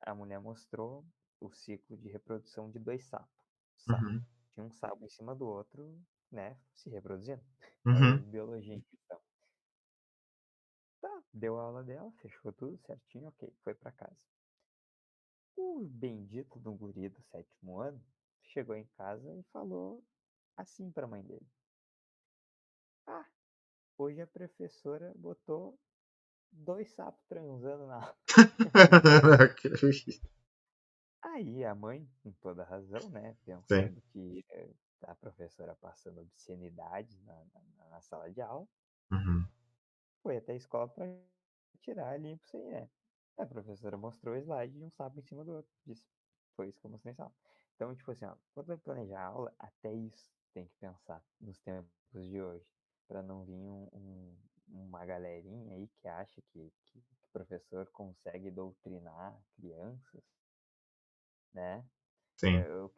A mulher mostrou o ciclo de reprodução de dois sapos. Sapo. Uhum. Tinha um sapo em cima do outro, né? Se reproduzindo. Aula Uhum. de biologia em questão. Tá, deu a aula dela, fechou tudo certinho, ok, foi pra casa. O bendito do guri do sétimo ano chegou em casa e falou assim pra mãe dele: Ah, hoje a professora botou dois sapos transando na aula. Aí a mãe, com toda razão, né, Sim. pensando que a professora passando obscenidade na sala de aula, Uhum. foi até a escola para tirar limpo isso aí, né? A professora mostrou o slide de um sapo em cima do outro. Disse, foi isso que eu mostrei em sala. Então, tipo assim, ó, quando vai planejar a aula, até isso tem que pensar nos tempos de hoje. Para não vir uma galerinha aí que acha que o professor consegue doutrinar crianças, né? Sim. Eu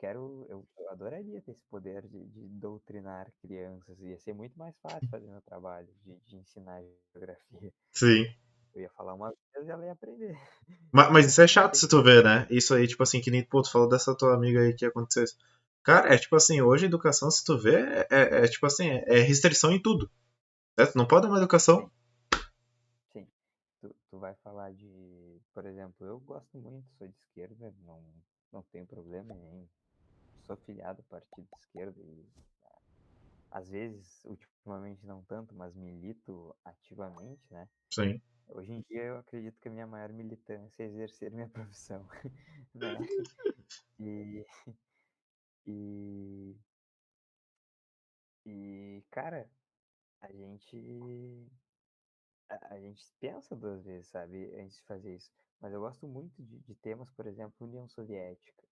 adoraria ter esse poder de doutrinar crianças. Ia ser muito mais fácil fazer meu trabalho de ensinar geografia. Sim. Eu ia falar uma vez e ela ia aprender. Mas isso é Não ia chato ter se que tu fazer. ver, né? Isso aí, tipo assim, que nem, pô, tu falou dessa tua amiga aí que aconteceu isso. Cara, é tipo assim, hoje a educação, se tu vê, tipo assim, é restrição em tudo. Né? Tu não pode dar uma educação. Sim, sim. Tu vai falar de. Por exemplo, eu gosto muito, sou de esquerda, não tenho problema nenhum. Sou filiado ao partido de esquerda e às vezes, ultimamente não tanto, mas milito ativamente, né? Sim. Hoje em dia eu acredito que a minha maior militância é exercer minha profissão, né? E, e, cara, a gente, a gente pensa duas vezes, sabe, antes de fazer isso. Mas eu gosto muito de temas, por exemplo, União Soviética,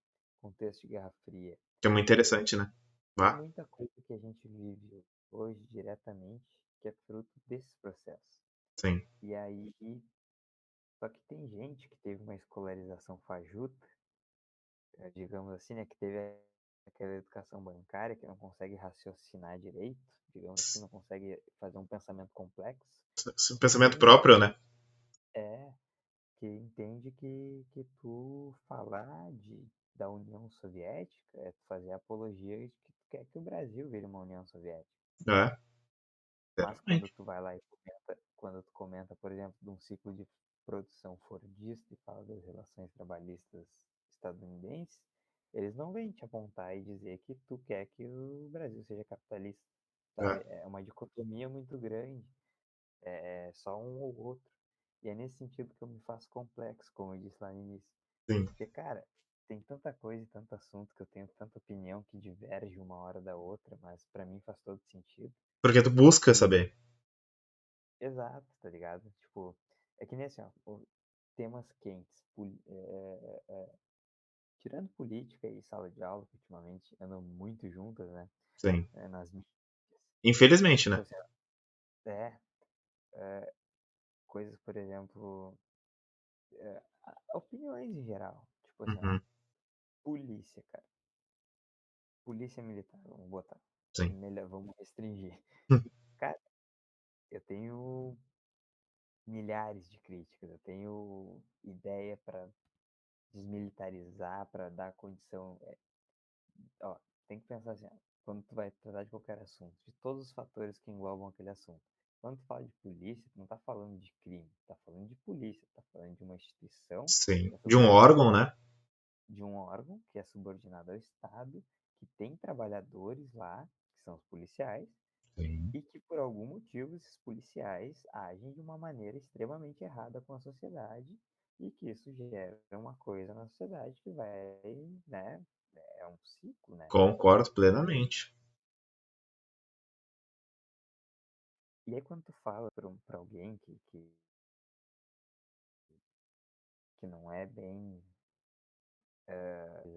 contexto de Guerra Fria. Que é muito É, interessante, né? tem Vá. muita coisa que a gente vive hoje diretamente que é fruto desses processos. Sim. E aí, só que tem gente que teve uma escolarização fajuta, digamos assim, né, que teve aquela educação bancária, que não consegue raciocinar direito, digamos assim, não consegue fazer um pensamento complexo, que Pensamento entende próprio, né? é que tu falar da União Soviética é tu fazer apologia de que tu quer que o Brasil vire uma União Soviética. É, Mas quando exatamente. tu vai lá e comenta, quando tu comenta, por exemplo, de um ciclo de produção fordista e fala das relações trabalhistas estadunidenses, eles não vêm te apontar e dizer que tu quer que o Brasil seja capitalista, sabe? É, É uma dicotomia muito grande, é só um ou outro. E é nesse sentido que eu me faço complexo, como eu disse lá no início. sim. Porque, cara, tem tanta coisa e tanto assunto que eu tenho tanta opinião que diverge uma hora da outra, mas pra mim faz todo sentido. Porque tu busca E saber. exato, tá ligado? Tipo, é que nem assim, ó, temas quentes, tirando política e sala de aula, que ultimamente andam muito juntas, né? Sim. Nas mídias. Infelizmente, Tipo né? assim, ó, coisas, por exemplo, opiniões em geral. Tipo assim, ó, Uhum. polícia, cara. Polícia militar, vamos botar. Sim. Melhor, vamos restringir. Cara, eu tenho milhares de críticas, eu tenho ideia para desmilitarizar, para dar condição. Ó, tem que pensar assim, ó, quando tu vai tratar de qualquer assunto, de todos os fatores que englobam aquele assunto. Quando tu fala de polícia, tu não tá falando de crime, tu tá falando de polícia, tu tá falando de uma instituição Sim. que é De um órgão, subordinada, né? de um órgão que é subordinado ao Estado, que tem trabalhadores lá, que são os policiais, Sim. e que por algum motivo esses policiais agem de uma maneira extremamente errada com a sociedade e que isso gera uma coisa na sociedade que vai, né, é um ciclo, né? Concordo Mas, plenamente. e aí quando tu fala pra alguém que que não é bem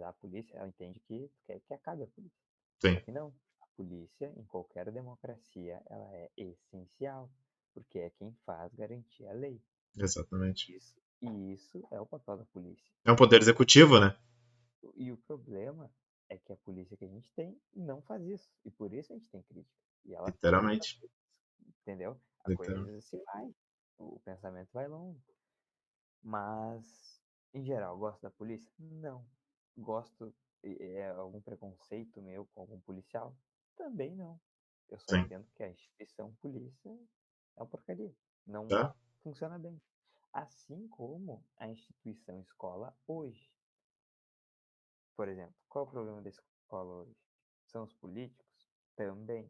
a polícia, ela entende que quer que acabe a polícia. Só Sim, que não. A polícia, em qualquer democracia, ela é essencial, porque é quem faz garantir a lei. exatamente. E isso é o papel da polícia. É um poder executivo, né? E o problema é que a polícia que a gente tem não faz isso. E por isso a gente tem crítica. E ela tem que Literalmente. fazer isso. Entendeu? A Literalmente. coisa se vai. O pensamento vai longe. Mas, em geral, gosto da polícia? Não. Gosto. É algum preconceito meu com algum policial? Também não. Eu só Sim. entendo que a instituição polícia é uma porcaria. Não Tá? funciona bem. Assim como a instituição escola hoje. Por exemplo, qual é o problema da escola hoje? São os políticos? Também.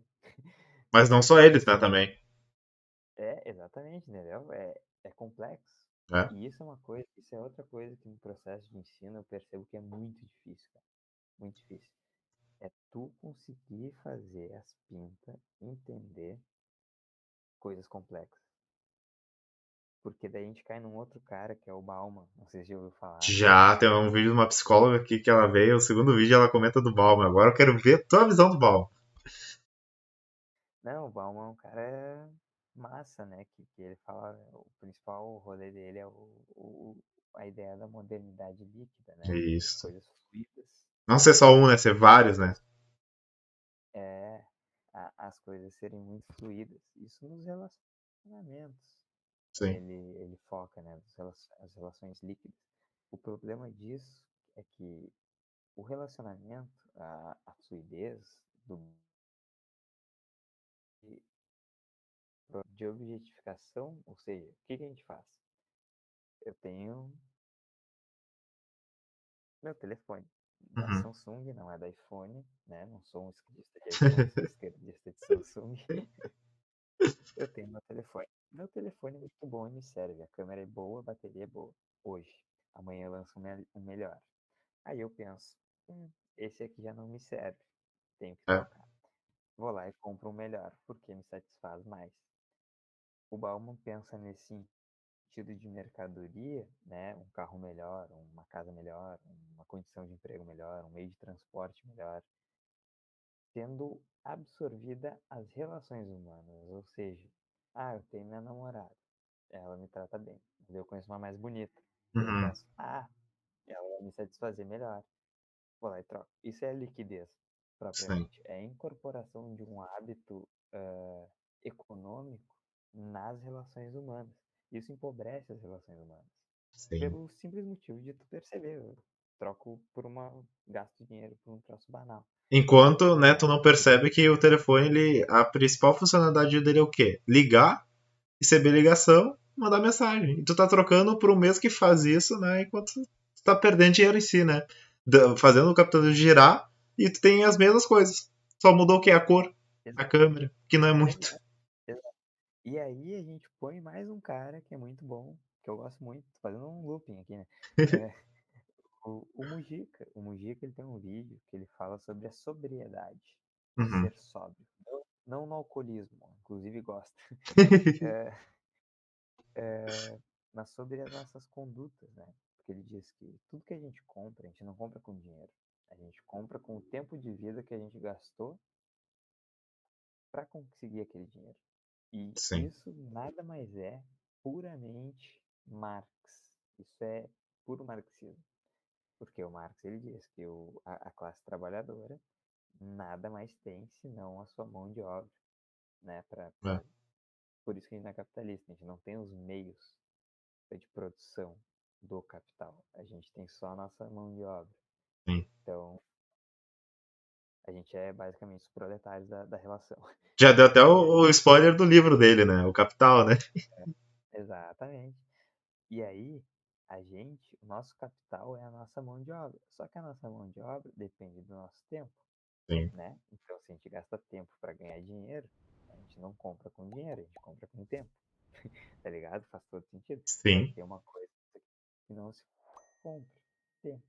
Mas não só eles, né, Isso também. exatamente, entendeu? É complexo. É. E isso é uma coisa, isso é outra coisa que no processo de ensino eu percebo que é muito difícil, cara. Muito difícil. É tu conseguir fazer as pintas entender coisas complexas. Porque daí a gente cai num outro cara que é o Bauman. Não sei se já ouviu falar. Já tem um vídeo de uma psicóloga aqui que ela veio, o segundo vídeo ela comenta do Balma. Agora eu quero ver a tua visão do Balma. Não, o Bauman é um cara massa, né? Que ele fala, o principal rolê dele é a ideia da modernidade líquida, né? Das Isso. coisas fluidas. Não ser só um, né? Ser vários, né? É, as coisas serem muito fluidas. Isso nos relacionamentos. Sim. Ele foca, né? As relações líquidas. O problema disso é que o relacionamento, a fluidez de objetificação, ou seja, o que que a gente faz? Eu tenho meu telefone da Uhum. Samsung, não é da iPhone, né? Não sou um esquerdista de iPhone, sou esquerdista de Samsung. Eu tenho meu telefone. Meu telefone é muito bom e me serve. A câmera é boa, a bateria é boa. Hoje. Amanhã eu lanço um melhor. Aí eu penso, esse aqui já não me serve. Tenho que É. trocar. Vou lá e compro um melhor, porque me satisfaz mais. O Bauman pensa nesse sentido de mercadoria, né? Um carro melhor, uma casa melhor, uma condição de emprego melhor, um meio de transporte melhor, tendo absorvida as relações humanas. Ou seja, eu tenho minha namorada, ela me trata bem, mas eu conheço uma mais bonita. Eu Uhum. penso, ela vai me satisfazer melhor. Vou lá e troco. Isso é liquidez, Sim. propriamente. É a incorporação de um hábito econômico nas relações humanas. Isso empobrece as relações humanas. Sim. Pelo simples motivo de tu perceber. Eu troco gasto dinheiro por um troço banal. Enquanto, né, tu Né? não percebe que o telefone, a principal funcionalidade dele é o quê? Ligar, receber ligação, mandar mensagem. E tu tá trocando por um mês que faz isso, né? Enquanto tu tá perdendo dinheiro em si, né? Fazendo o captador girar e tu tem as mesmas coisas. Só mudou o que? A cor, a Exato, câmera, que não é muito. exato, exato. E aí a gente põe mais um cara que é muito bom, que eu gosto muito, tô fazendo um looping aqui, né? É, o Mujica. O Mujica ele tem um vídeo que ele fala sobre a sobriedade, o Uhum. ser sóbrio. Não no alcoolismo, inclusive gosta. É, mas sobre as nossas condutas, né? Porque ele diz que tudo que a gente compra, a gente não compra com dinheiro. A gente compra com o tempo de vida que a gente gastou para conseguir aquele dinheiro. E Sim, isso nada mais é puramente Marx. Isso é puro marxismo. Porque o Marx ele diz que a classe trabalhadora nada mais tem senão a sua mão de obra, né? é, Por isso que a gente não é capitalista, a gente não tem os meios de produção do capital, a gente tem só a nossa mão de obra. sim. Então, a gente é basicamente os proletários da relação. Já deu até E aí, o spoiler do livro dele, né? O Capital, né? exatamente. E aí, o nosso capital é a nossa mão de obra. Só que a nossa mão de obra depende do nosso tempo, Sim, né? Então, se a gente gasta tempo para ganhar dinheiro, a gente não compra com dinheiro, a gente compra com tempo. Tá ligado? Faz todo sentido. Só que sim. tem uma coisa que não se compra: tempo.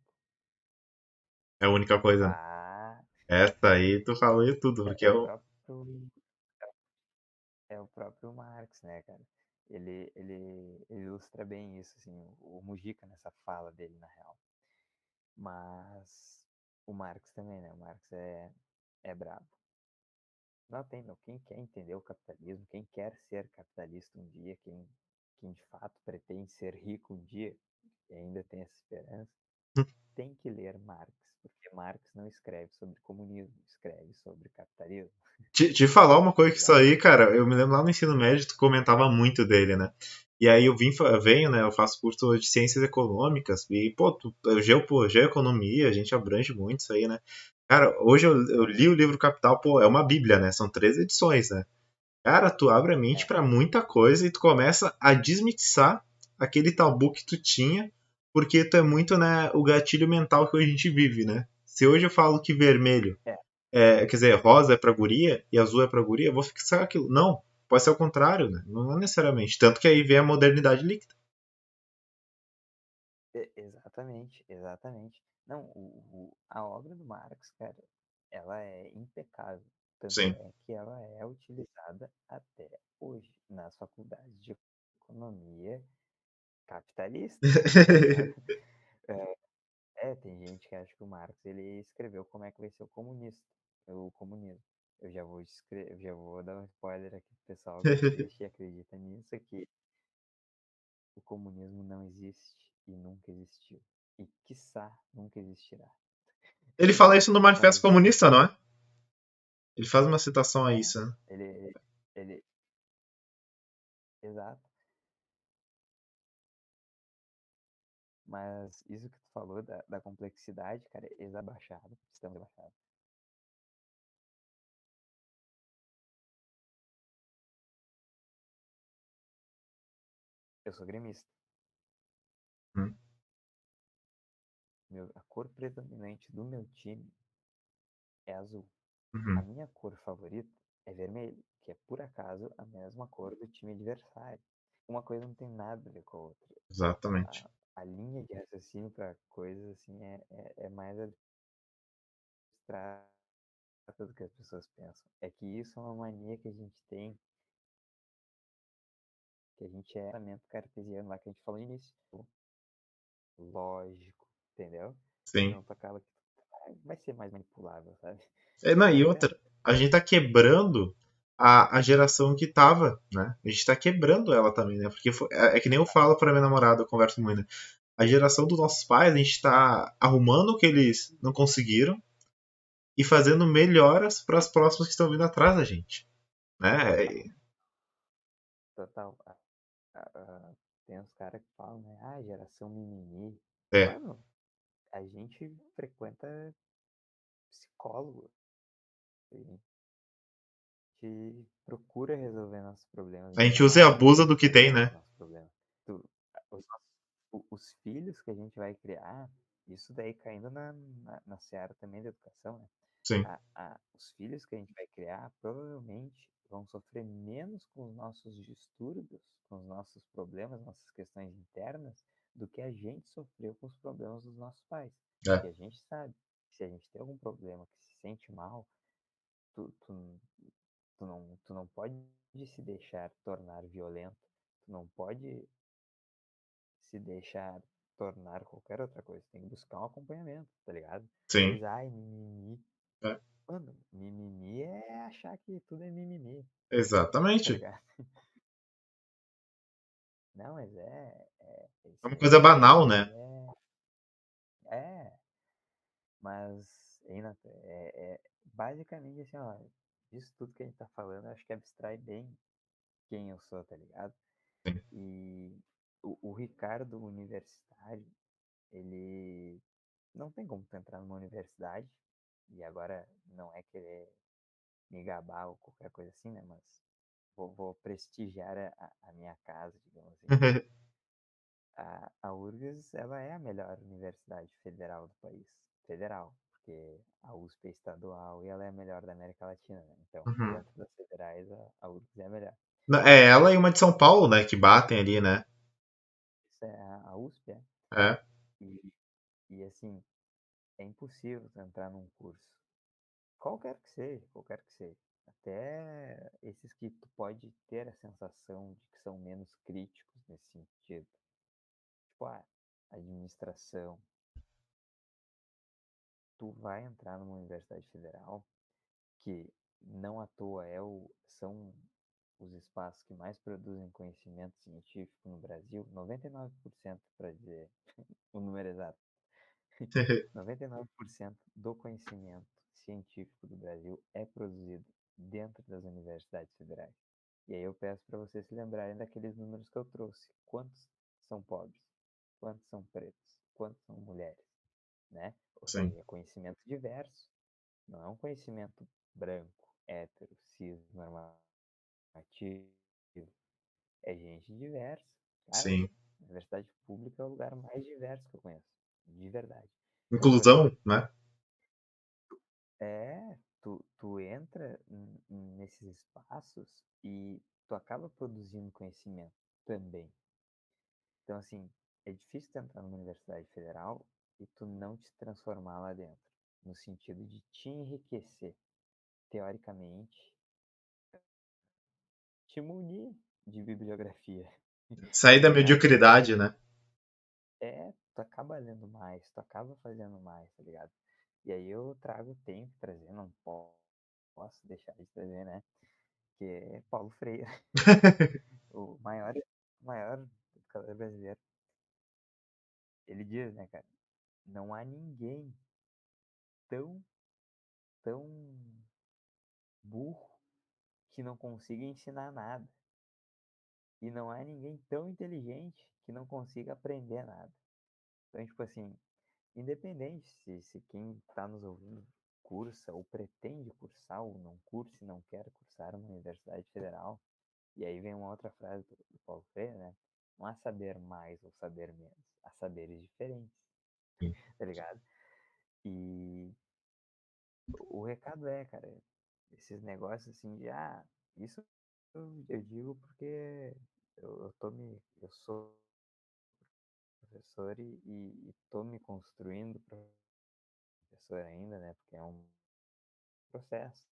É a única coisa, né? Ah, Essa aí tu falou e tudo, é porque o é o. próprio, é o próprio Marx, né, cara? Ele ilustra bem isso, assim, o Mujica nessa fala dele, na real. Mas o Marx também, né? O Marx é brabo. Não tem, meu. Quem quer entender o capitalismo, quem quer ser capitalista um dia, quem de fato pretende ser rico um dia, e ainda tem essa esperança, tem que ler Marx, porque Marx não escreve sobre comunismo, escreve sobre capitalismo, Te falar uma coisa tá que isso ligado? aí, cara, eu me lembro lá no ensino médio, tu comentava muito dele, né? E aí venho, né? Eu faço curso de ciências econômicas e, pô, geoeconomia, a gente abrange muito isso aí, né? Cara, hoje eu Aham. li o livro Capital, pô, é uma bíblia, né? São 3 edições, né? Cara, tu abre a mente É, pra muita coisa e tu começa a desmitiçar aquele tabu que tu tinha, porque tu é muito, né, o gatilho mental que a gente vive, né? Se hoje eu falo que vermelho é, quer dizer, rosa é pra guria e azul é pra guria, eu vou fixar aquilo. Não, pode ser o contrário, né? Não é necessariamente. Tanto que aí vem a modernidade líquida. exatamente, exatamente. Não, a obra do Marx, cara, ela é impecável. Tanto Sim. é que ela é utilizada até hoje nas faculdades de economia capitalistas, tá ligado? Tem gente que acha que o Marx ele escreveu como é que vai ser o comunismo. Eu já vou dar um spoiler aqui pro pessoal que assiste e acredita nisso, que o comunismo não existe e nunca existiu. E quiçá nunca existirá. Ele fala isso no Manifesto Mas Comunista, não é? Ele faz uma citação a é, isso, né? ele, exato. Mas isso que tu falou da complexidade, cara, é exabaixado, estamos abaixados. Eu sou gremista. Hum. A cor predominante do meu time é azul. A Uhum. minha cor favorita é vermelho, que é por acaso a mesma cor do time adversário. Uma coisa não tem nada a ver com a outra. Exatamente. A linha de raciocínio para coisas assim é mais abstrata do que as pessoas pensam. É que isso é uma mania que a gente tem, que a gente é pensamento cartesiano lá que a gente falou no início. Lógico, entendeu? Sim. Senão tu acaba que vai ser mais manipulável, sabe? Não, e Mas é, outra, a gente tá quebrando a geração que tava, né? A gente tá quebrando ela também, né? Porque é que nem eu falo pra minha namorada, eu converso muito, né? A geração dos nossos pais, a gente tá arrumando o que eles não conseguiram e fazendo melhoras para as próximas que estão vindo atrás da gente, né? total, total. Tem uns caras que falam, né? Ah, geração mimimi. É, Mano, a gente frequenta psicólogo. A gente procura resolver nossos problemas. A a gente gente usa e trabalha abusa para do que tem, resolver os né? nossos problemas. Tu- os filhos que a gente vai criar, isso daí caindo na seara também da educação, né? Sim, Os filhos que a gente vai criar provavelmente vão sofrer menos com os nossos distúrbios, com os nossos problemas, nossas questões internas, do que a gente sofreu com os problemas dos nossos pais. Porque é, a gente sabe que se a gente tem algum problema que se sente mal, tu, tu, tu não pode se deixar tornar violento, tu não pode se deixar tornar qualquer outra coisa, tem que buscar um acompanhamento, tá ligado? Às sim, vezes, ai, mimimi. é, Mano, mimimi é achar que tudo é mimimi, tá exatamente. ligado? Não, mas É isso uma aí, coisa banal, né? mimimi é, mas, Renato, basicamente assim, ó, disso tudo que a gente tá falando, eu acho que abstrai bem quem eu sou, tá ligado? Sim. E o Ricardo universitário, ele não tem como tu entrar numa universidade, e agora não é querer me gabar ou qualquer coisa assim, né? Mas vou prestigiar a minha casa, digamos assim. A URGS, ela é a melhor universidade federal do país. Federal, porque a USP é estadual e ela é a melhor da América Latina, né? Então, Uhum. dentro das federais, a URGS é a melhor. É ela e uma de São Paulo, né? Que batem ali, né? Isso é a USP, é? É, E, e assim, é impossível tu entrar num curso, qualquer que seja, até esses que tu pode ter a sensação de que são menos críticos nesse sentido. Tipo, administração. Tu vai entrar numa universidade federal que não à toa são os espaços que mais produzem conhecimento científico no Brasil, 99% para dizer o número exato. 99% do conhecimento científico do Brasil é produzido dentro das universidades federais. E aí eu peço para vocês se lembrarem daqueles números que eu trouxe. Quantos são pobres? Quantos são pretos? Quantos são mulheres? Né? Ou Sim, seja, é conhecimento diverso. Não é um conhecimento branco, hétero, cis, normativo. É gente diversa. Cara, sim. a universidade pública é o lugar mais diverso que eu conheço. De verdade. Então, tipo assim, Inclusão, né? tu entra nesses espaços e tu acaba produzindo conhecimento também. Então, assim, é difícil tu entrar numa universidade federal e tu não te transformar lá dentro, no sentido de te enriquecer, teoricamente, te munir de bibliografia, Sair tá da ligado? mediocridade, né? Tu acaba lendo mais, tu acaba fazendo mais, tá ligado? E aí tenho que trazer, não posso deixar de trazer, né? Que é Paulo Freire, o maior educador brasileiro. Ele diz, né, cara, não há ninguém tão, tão burro que não consiga ensinar nada. E não há ninguém tão inteligente que não consiga aprender nada. Então, tipo assim, independente se quem está nos ouvindo cursa ou pretende cursar ou não cursa e não quer cursar uma universidade federal, e aí vem uma outra frase do Paulo Freire, né? Não há saber mais ou saber menos, há saberes diferentes, tá ligado? E o recado é, cara, esses negócios assim de, isso eu digo porque eu sou professor e tô me construindo professor ainda, né? Porque é um processo.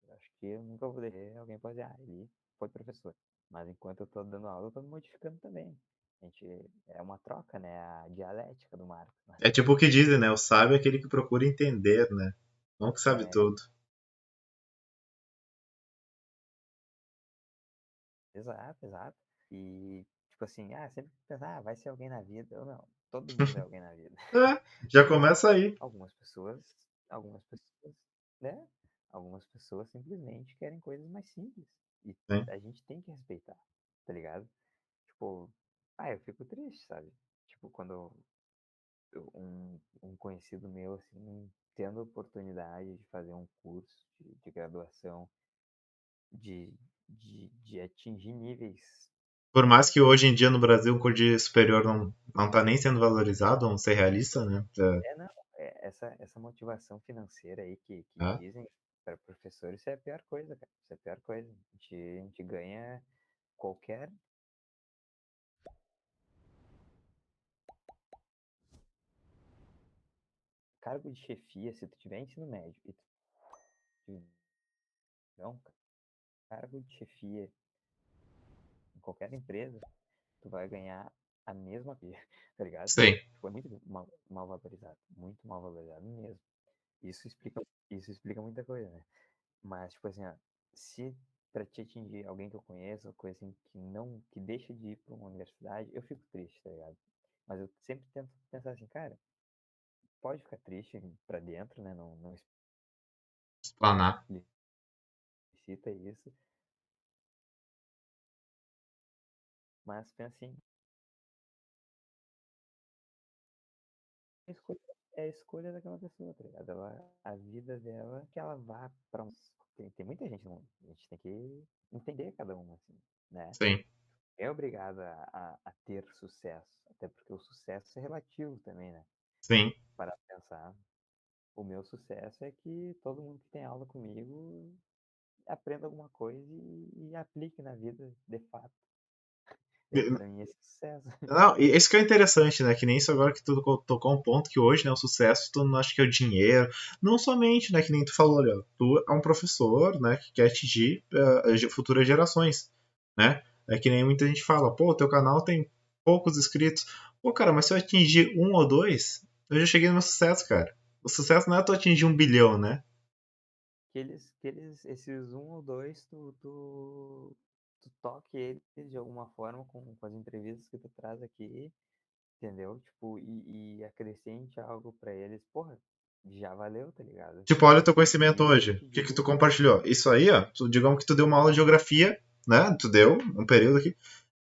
Eu acho que eu nunca vou deixar alguém pode dizer, ele foi professor. Mas enquanto eu tô dando aula, eu tô me modificando também. A gente, é uma troca, né? A dialética do Marco. É tipo o que dizem, né? O sábio é aquele que procura entender, né? Não que sabe É, tudo. exato, exato. E, tipo assim, sempre pensar, vai ser alguém na vida. Eu não, todo mundo é alguém na vida. É, já começa aí. Algumas pessoas, algumas pessoas, né? Algumas pessoas simplesmente querem coisas mais simples. E Sim. a gente tem que respeitar, tá ligado? Tipo, eu fico triste, sabe? Tipo, quando um conhecido meu, assim, tendo a oportunidade de fazer um curso de graduação, de atingir níveis. Por mais que hoje em dia no Brasil o curso superior não tá nem sendo valorizado, vamos ser realistas, né? Não, essa motivação financeira aí que É, dizem para professores, isso é a pior coisa, cara. Isso é a pior coisa. A gente ganha qualquer cargo de chefia, se tu tiver ensino médio e tu tiver um cargo de chefia em qualquer empresa, tu vai ganhar a mesma coisa, tá ligado? sim, Tipo, é muito muito mal valorizado mesmo. Isso explica, isso explica muita coisa, né? Mas, tipo assim, se pra te atingir alguém que eu conheço, coisa assim, que deixa de ir pra uma universidade, eu fico triste, tá ligado? Mas eu sempre tento pensar assim, cara, pode ficar triste pra dentro, né? Não explanar. explicita isso, mas pensa assim, a escolha, é a escolha daquela pessoa, tá ligado? A vida dela, que ela vá pra um. Tem muita gente no mundo. A gente tem que entender cada um, assim, né? Sim, É obrigado a ter sucesso. Até porque o sucesso é relativo também, né? sim, Para pensar. O meu sucesso é que todo mundo que tem aula comigo aprenda alguma coisa e aplique na vida de fato. Pra mim esse é sucesso. Não, e isso que é interessante, né? Que nem isso agora que tu tocou um ponto que hoje, né, o sucesso tu não acha que é o dinheiro. Não somente, né, que nem tu falou, olha, tu é um professor, né, que quer atingir futuras gerações, né? É que nem muita gente fala, pô, teu canal tem poucos inscritos. Pô, cara, mas se eu atingir um ou dois, eu já cheguei no meu sucesso, cara. O sucesso não é tu atingir 1 bilhão, né? Esses um ou dois, tu toque eles de alguma forma com as entrevistas que tu traz aqui, entendeu? Tipo, e acrescente algo pra eles, porra, já valeu, tá ligado? Tipo, olha o Tipo, teu conhecimento isso que eu hoje. te O que que tu digo, compartilhou? Isso aí, ó, digamos que tu deu uma aula de geografia, né? Tu deu um período aqui.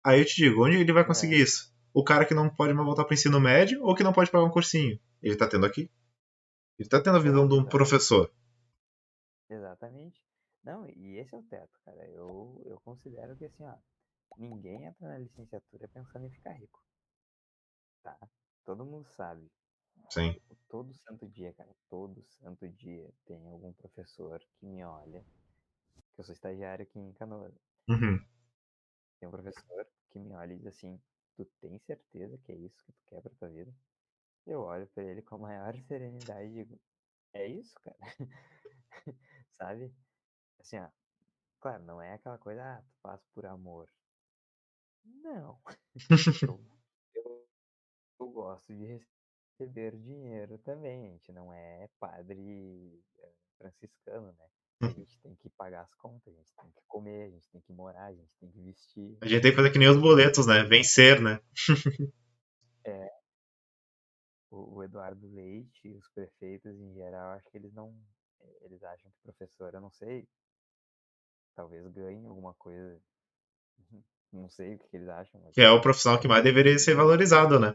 Aí eu te digo, onde ele vai conseguir aham, isso? O cara que não pode mais voltar para o ensino médio ou que não pode pagar um cursinho. Ele tá tendo aqui. Ele tá tendo a visão de um exatamente, professor. exatamente. Não, e esse é o teto, cara. Eu considero que assim, ó, ninguém entra na licenciatura pensando em ficar rico, tá? Todo mundo sabe. Sim. Todo santo dia, cara, todo santo dia tem algum professor que me olha, que eu sou estagiário aqui em Canoas. Uhum. Tem um professor que me olha e diz assim: Tu tem certeza que é isso que tu quer pra tua vida? Eu olho pra ele com a maior serenidade e digo: É isso, cara? Sabe? Assim, ó, claro, não é aquela coisa, tu faz por amor. Não. Eu, eu, eu gosto de receber dinheiro também. A gente não é padre franciscano, né? A gente tem que pagar as contas, a gente tem que comer, a gente tem que morar, a gente tem que vestir. A gente tem que fazer que nem os boletos, né? Vencer, né? É, o Eduardo Leite, os prefeitos em geral, acho que eles não. Eles acham que professor, eu não sei, talvez ganhe alguma coisa, não sei o que eles acham, mas Que é o profissional a que mais gente deveria ser valorizado, né?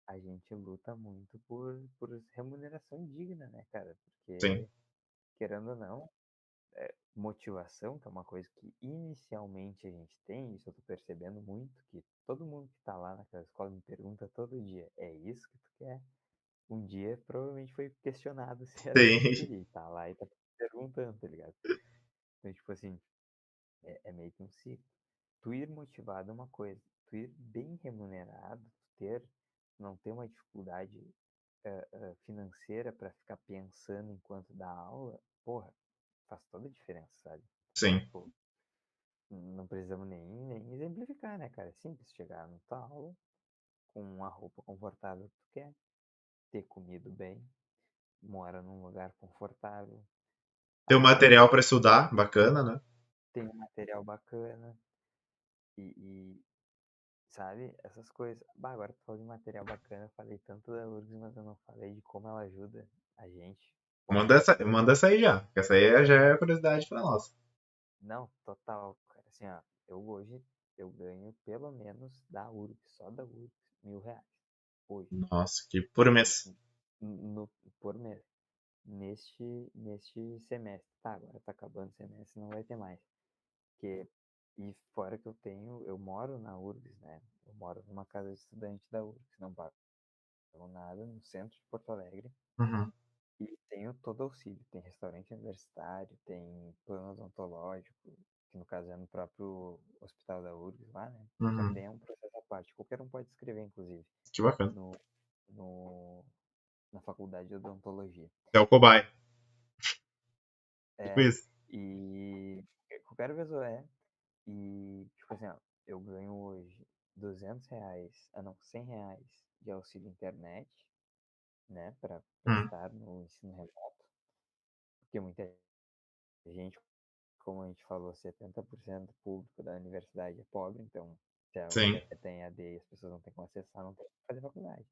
a gente luta muito por remuneração digna, né, cara? Sim, Porque, querendo ou não, motivação, que é uma coisa que inicialmente a gente tem, isso eu tô percebendo muito, que todo mundo que tá lá naquela escola me pergunta todo dia, é isso que tu quer? Um dia provavelmente foi questionado se era isso que eu sim, queria, e tá lá e tá perguntando, tá ligado? Então, tipo assim, é meio que um ciclo. Tu ir motivado é uma coisa, tu ir bem remunerado, não ter uma dificuldade financeira para ficar pensando enquanto dá aula, porra, faz toda a diferença, sabe? sim. Tipo, não precisamos nem exemplificar, né, cara? É simples chegar na tua aula com uma roupa confortável que tu quer, ter comido bem, mora num lugar confortável, Ter um às material vezes para estudar, bacana, né? tem um material bacana e, sabe, essas coisas. Bah, agora tu falou de material bacana, eu falei tanto da URGS, mas eu não falei de como ela ajuda a gente. Porra, Manda essa aí já. Essa aí já é curiosidade para nós. não, total, cara. Assim, ó, eu hoje eu ganho pelo menos da URGS, só da URGS, R$ 1.000. Hoje. Nossa, que por mês. No, por mês. Neste semestre. Tá, agora tá acabando o semestre, não vai ter mais. Que, e fora que eu moro na URGS, né? Eu moro numa casa de estudante da URGS, não pago nada, no centro de Porto Alegre. Uhum, E tenho todo auxílio. Tem restaurante universitário, tem plano odontológico, que no caso é no próprio hospital da URGS lá, né? Só que uhum. daí é um processo à parte. Qualquer um pode escrever, inclusive, Que bacana. no, no, na faculdade de odontologia. É o cobaia. Tipo É, isso. e qualquer pessoa é. E, tipo assim, ó, eu ganho hoje R$ 200, não, R$ 100 de auxílio internet, né, pra Hum, estar no ensino remoto, porque muita gente, como a gente falou, 70% público da universidade é pobre, então se a sim. universidade tem EAD e as pessoas não têm como acessar, não tem como fazer faculdade.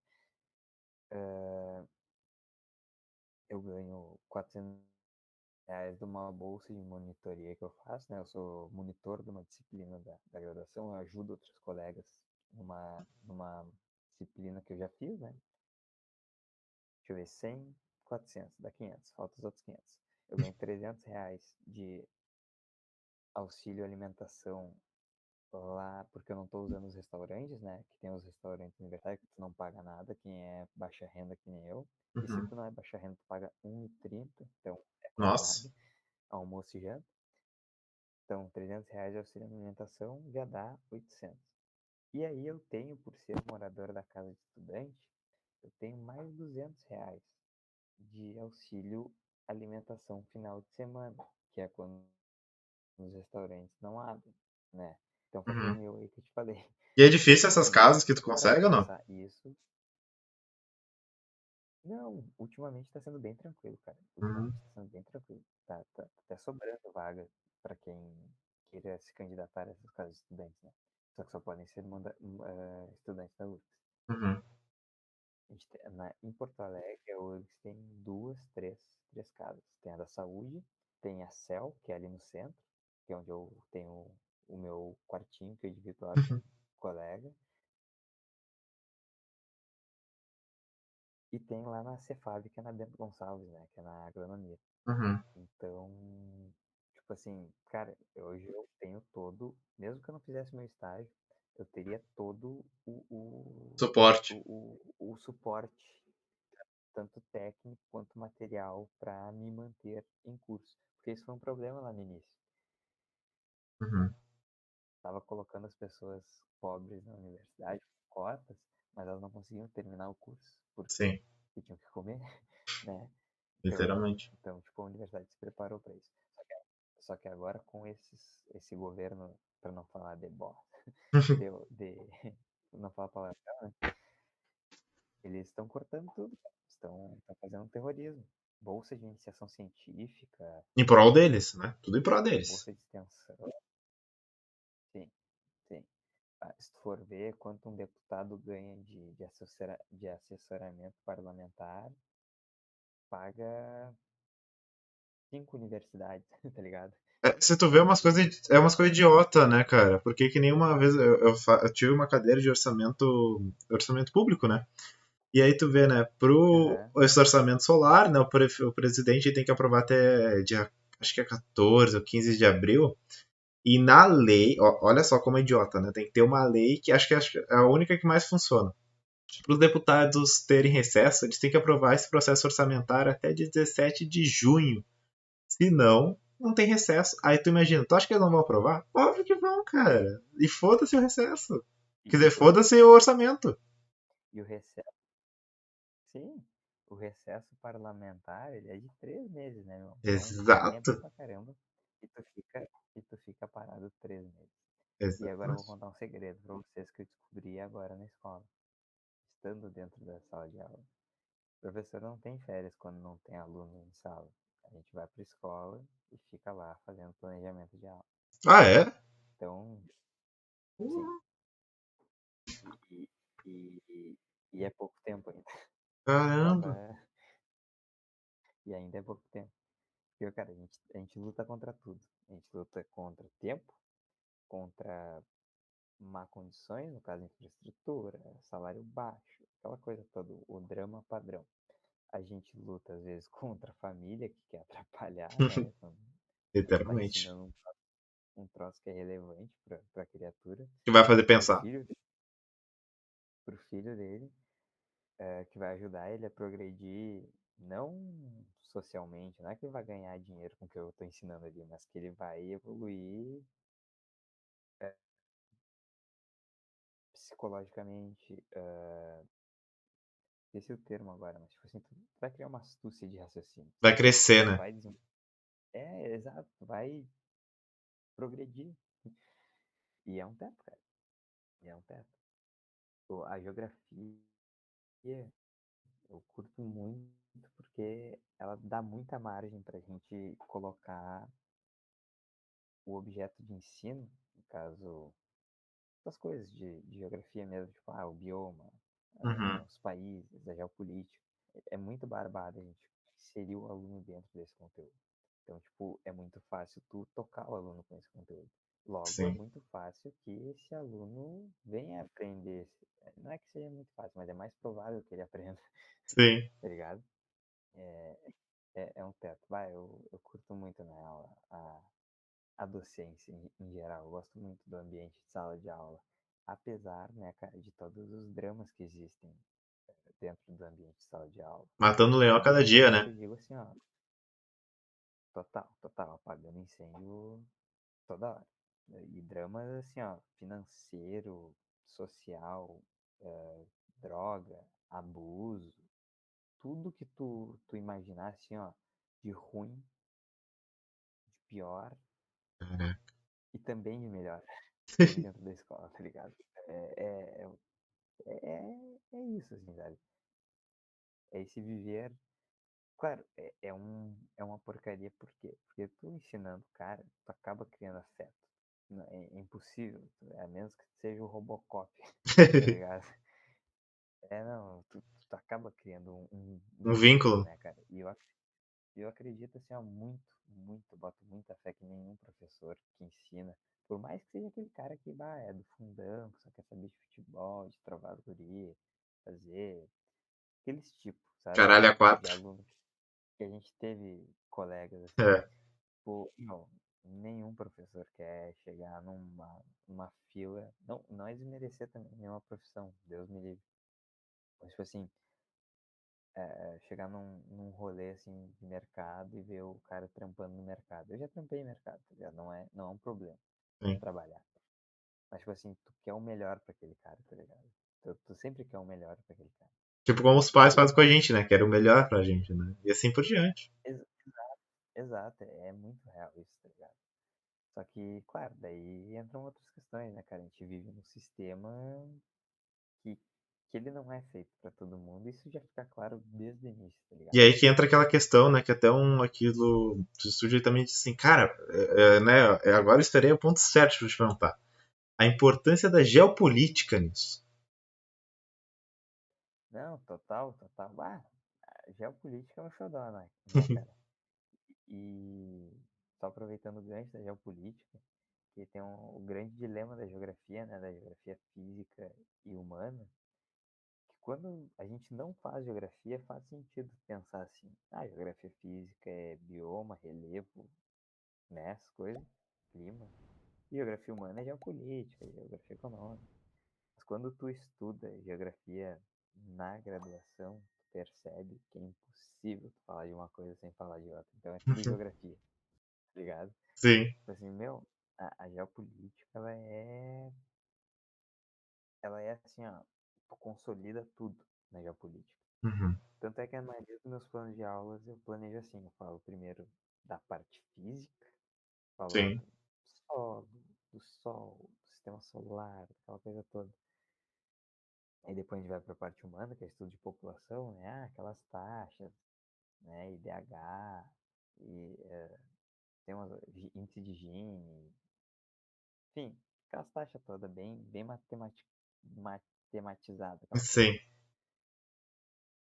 Eu ganho R$ 400 de uma bolsa de monitoria que eu faço, né? Eu sou monitor de uma disciplina da graduação, eu ajudo outros colegas numa disciplina que eu já fiz, né? Deixa eu ver, 100, 400, dá 500, falta os outros 500. Eu ganho R$ 300 de auxílio alimentação lá, porque eu não estou usando os restaurantes, né? Que tem os restaurantes universitários que tu não paga nada, quem é baixa renda que nem eu. E se Uhum. tu não é baixa renda, tu paga 1,30, então é quase Nossa. nada, almoço e janta. Então, R$ 300 de auxílio alimentação já dá 800. E aí eu tenho, por ser morador da casa de estudante, eu tenho mais R$ 200 de auxílio alimentação final de semana, que é quando os restaurantes não abrem, né? Então foi aquele Uhum. mil aí que eu te falei. E é Então, difícil tipo essas assim, casas que tu se tu parar consegue pra ou não? pensar isso, não, ultimamente tá sendo bem tranquilo, cara. Uhum. Ultimamente tá sendo bem tranquilo. Tá até sobrando vaga pra quem queira se candidatar a essas casas de estudantes, né? Só que só podem ser estudantes da UFRGS. Uhum. Em Porto Alegre, a UFRGS tem três casas. Tem a da saúde, tem a CEL, que é ali no centro, que é onde eu tenho o meu quartinho que eu divido lá com um Uhum. colega. E tem lá na Cefab, que é na Bento Gonçalves, né? Que é na agronomia. Uhum. Então, tipo assim, cara, hoje eu tenho todo, mesmo que eu não fizesse meu estágio, eu teria todo Suporte. o suporte, tanto técnico quanto material, para me manter em curso. Porque isso foi um problema lá no início. Uhum. Estava colocando as pessoas pobres na universidade com cotas, mas elas não conseguiam terminar o curso. Por quê? Sim, Porque tinham que comer, né? literalmente. Tipo, a universidade se preparou para isso. Só que agora com esse governo, para não falar de bosta, de não falar palavrão, né? Eles estão cortando tudo, cara. Estão fazendo terrorismo. Bolsa de iniciação científica, Em prol deles, né? Tudo em prol deles. bolsa de extensão. Sim, sim. Se tu for ver quanto um deputado ganha de assessoramento parlamentar, paga 5 universidades, tá ligado? Se tu vê Então, umas tipo, coisas, é umas coisas idiota, né, cara? Porque que nem uma vez eu tive uma cadeira de orçamento público, né? E aí tu vê, né, pro aham, esse orçamento solar, né, o presidente tem que aprovar até dia, acho que é 14 ou 15 de abril. E na lei, olha só como é idiota, né? Tem que ter uma lei que acho que é a única que mais funciona. Para os deputados terem recesso, eles têm que aprovar esse processo orçamentário até dia 17 de junho. Se não, não tem recesso. Aí tu imagina, tu acha que eles não vão aprovar? Óbvio que vão, cara. E foda-se o recesso. e, Quer dizer, foda-se o orçamento. e o recesso, sim, o recesso parlamentar, ele é de 3 meses, né, meu? Então é tempo Exato. pra caramba e tu fica parado 3 meses. E agora eu vou Exatamente. contar um segredo pra vocês que eu descobri agora na escola, estando dentro da sala de aula. O professor não tem férias quando não tem aluno em sala. A gente vai pra escola e fica lá fazendo planejamento de aula. Ah, é? Então, sim, e, e, e, e é pouco tempo ainda. Caramba. Acaba e ainda é pouco tempo. Porque, cara, a gente luta contra tudo. A gente luta contra tempo, contra má condições, no caso, infraestrutura, salário baixo, aquela coisa toda, o drama padrão. A gente luta, às vezes, contra a família que quer atrapalhar, né? Quando tu tá Literalmente. ensinando um troço que é relevante pra criatura, Que vai fazer pro pensar. filho, pro filho dele, que vai ajudar ele a progredir, não socialmente, não é que ele vai ganhar dinheiro com o que eu tô ensinando ali, mas que ele vai evoluir psicologicamente, esse é o termo agora, mas tipo assim, tu vai criar uma astúcia de raciocínio, Vai sabe? crescer, Tu né? vai exato, tu vai progredir. E é um teto, cara. E é um teto. A geografia eu curto muito porque ela dá muita margem pra gente colocar o objeto de ensino, no caso, essas coisas de geografia mesmo, tipo, o bioma, Uhum. os países, a geopolítica. É muito barbado a gente inserir o aluno dentro desse conteúdo. Então, tipo, é muito fácil tu tocar o aluno com esse conteúdo. Logo, é Sim. muito fácil que esse aluno venha aprender. Não é que seja muito fácil, mas é mais provável que ele aprenda, Sim. tá ligado? É, é um teto. Vai, eu curto muito, né, a docência em geral. Eu gosto muito do ambiente de sala de aula. Apesar, né, cara, de todos os dramas que existem dentro do ambiente de sala de aula. Matando o leão a cada dia, Dramas que né? eu digo assim, ó, total, total, apagando incêndio toda hora. E dramas assim, ó, financeiro, social, droga, abuso, tudo que tu imaginar assim, ó, de ruim, de pior Caraca. e também de melhor, tem dentro da escola, tá ligado? É isso, assim, sabe? É esse viver. Claro, é uma porcaria, por quê? Porque tu ensinando o cara, tu acaba criando afeto. É impossível, a menos que seja o Robocop, tá ligado? Não, tu acaba criando um Um vínculo, vínculo. né, cara? E eu acredito, assim, ó, boto muita fé que nenhum professor que ensina, por mais que seja aquele cara que, é do fundão, que só quer saber de futebol, de trovadoria, fazer aqueles tipos, sabe? Caralho, a De quatro. aluno que a gente teve colegas assim, É, pô, não, nenhum professor quer chegar numa fila, não é desmerecer também nenhuma profissão, Deus me livre, mas tipo assim, chegar num rolê assim de mercado e ver o cara trampando no mercado. Eu já trampei em mercado, tá ligado? Não é um problema sim. trabalhar. Mas tipo assim, tu quer o melhor pra aquele cara, tá ligado? Tu sempre quer o melhor pra aquele cara. Tipo como os E pais aí, fazem com a gente, né? Querem o melhor pra gente, né? E assim por diante. ex- exato, é muito real isso, tá ligado? Só que, claro, daí entram outras questões, né, cara? A gente vive num sistema que, que ele não é feito pra todo mundo, isso já fica claro desde o início, tá E ligado? aí que entra aquela questão, né? Que até um aqui do estúdio também disse assim, cara, né? Agora eu esperei o ponto certo pra te perguntar. A importância da geopolítica nisso. Não, total, total. A geopolítica é um xodó, né, cara? E só aproveitando o gancho da geopolítica, que tem o grande dilema da geografia, né, da geografia física e humana, que quando a gente não faz geografia, faz sentido pensar assim, geografia física é bioma, relevo, né, essas coisas, clima. E geografia humana é geopolítica, geografia econômica. Mas quando tu estuda geografia na graduação, tu percebe que é impossível tu falar de uma coisa sem falar de outra. Então é tudo geografia, tá ligado? Sim. Tipo assim, meu, a geopolítica, ela é assim, ó, tu consolida tudo na geopolítica. Uhum. Tanto é que a maioria dos meus planos de aulas eu planejo assim, eu falo primeiro da parte física, falo lá Sim. do solo, do sol, do sistema solar, aquela coisa toda. Aí depois a gente vai para a parte humana, que é estudo de população, né? Aquelas taxas, né? IDH, e tem umas, índice de Gini, enfim, aquelas taxas todas bem matematizada, aquela coisa. Sim.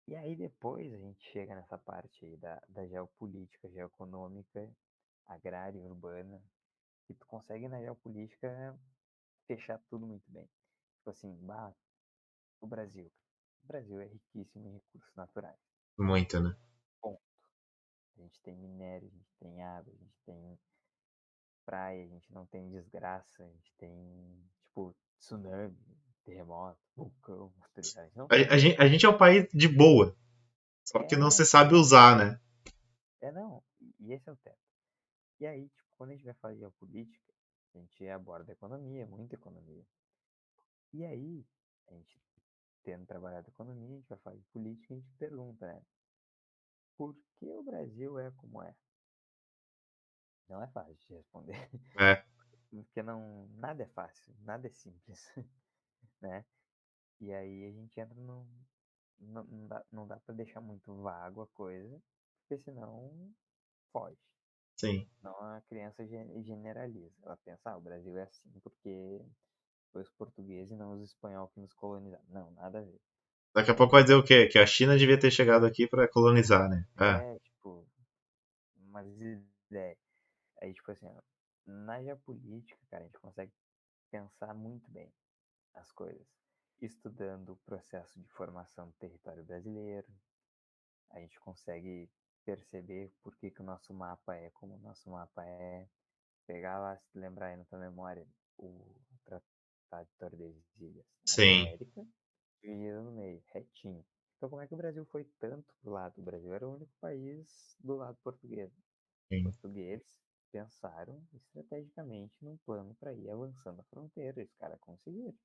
E aí depois a gente chega nessa parte aí da geopolítica, geoeconômica, agrária e urbana, e tu consegue na geopolítica fechar tudo muito bem. Tipo assim, o Brasil. O Brasil é riquíssimo em recursos naturais. Muito, né? Bom, a gente tem minério, a gente tem água, a gente tem praia, a gente não tem desgraça, a gente tem, tipo, tsunami, terremoto, vulcão, tá ligado? A gente não tem. A gente é um país de boa. Só que não se sabe Exato. usar, né? Não. E esse é o teto. E aí, tipo, quando a gente vai falar de geopolítica, a gente aborda economia, muita economia. E aí, a gente tendo trabalhado economia, a gente vai falar de política e a gente pergunta, né? Por que o Brasil é como é? Não é fácil de responder, É, porque não, nada é fácil, nada é simples, né? E aí a gente entra no. Não dá pra deixar muito vago a coisa, porque senão foge. sim. Não a criança generaliza. Ela pensa, o Brasil é assim porque foi os portugueses e não os espanhóis que nos colonizaram. Não, nada a ver. Daqui a pouco vai Aí, dizer o quê? Que a China devia ter chegado aqui pra colonizar, né? Ah, tipo, umas ideias. Aí, tipo assim, ó, na geopolítica, cara, a gente consegue pensar muito bem as coisas. Estudando o processo de formação do território brasileiro, a gente consegue perceber por que, que o nosso mapa é como o nosso mapa é. Pegar lá, se lembrar aí na tua memória, o Tratado de Tordesilhas. sim. América, dividida no meio, retinho. Então, como é que o Brasil foi tanto pro lado? O Brasil era o único país do lado português. Sim. Portugueses pensaram estrategicamente num plano para ir avançando a fronteira. Os caras conseguiram.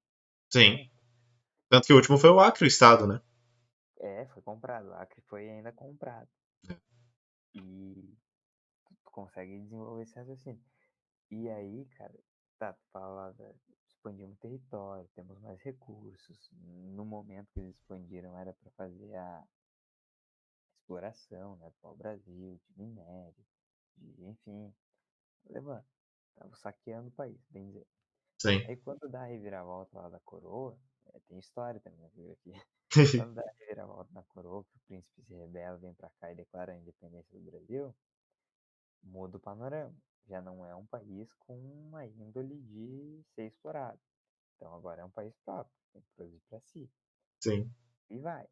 Sim. Pronto. Tanto que o último foi o Acre, o estado, né? Foi comprado. Acre foi ainda comprado. E tu consegue desenvolver esse raciocínio. E aí, cara, tá, tu fala, expandimos o território, temos mais recursos. No momento que eles expandiram era para fazer a exploração, né, do pau-brasil, de minério, de, enfim, levando. Tava saqueando o país, bem dizer. Sim. Aí quando dá a reviravolta lá da coroa, tem história também na biografia. Quando dá a reviravolta na coroa, que o príncipe se rebela, vem pra cá e declara a independência do Brasil, muda o panorama. Já não é um país com uma índole de ser explorado. Então agora é um país próprio, tem que produzir para si. Sim. E vai.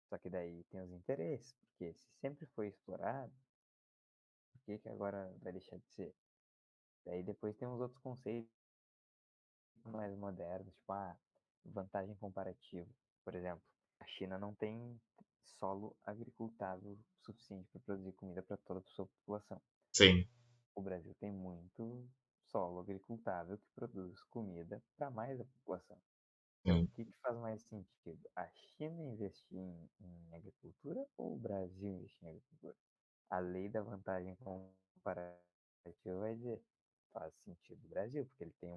Só que daí tem os interesses, porque se sempre foi explorado, por que que agora vai deixar de ser? Daí depois tem os outros conceitos mais modernos, tipo a vantagem comparativa. Por exemplo, a China não tem solo agricultável suficiente para produzir comida para toda a sua população. Sim. O Brasil tem muito solo agricultável que produz comida para mais da população. Então, o Sim. que, que faz mais sentido? A China investir em agricultura ou o Brasil investir em agricultura? A lei da vantagem comparativa vai dizer, faz sentido o Brasil, porque ele tem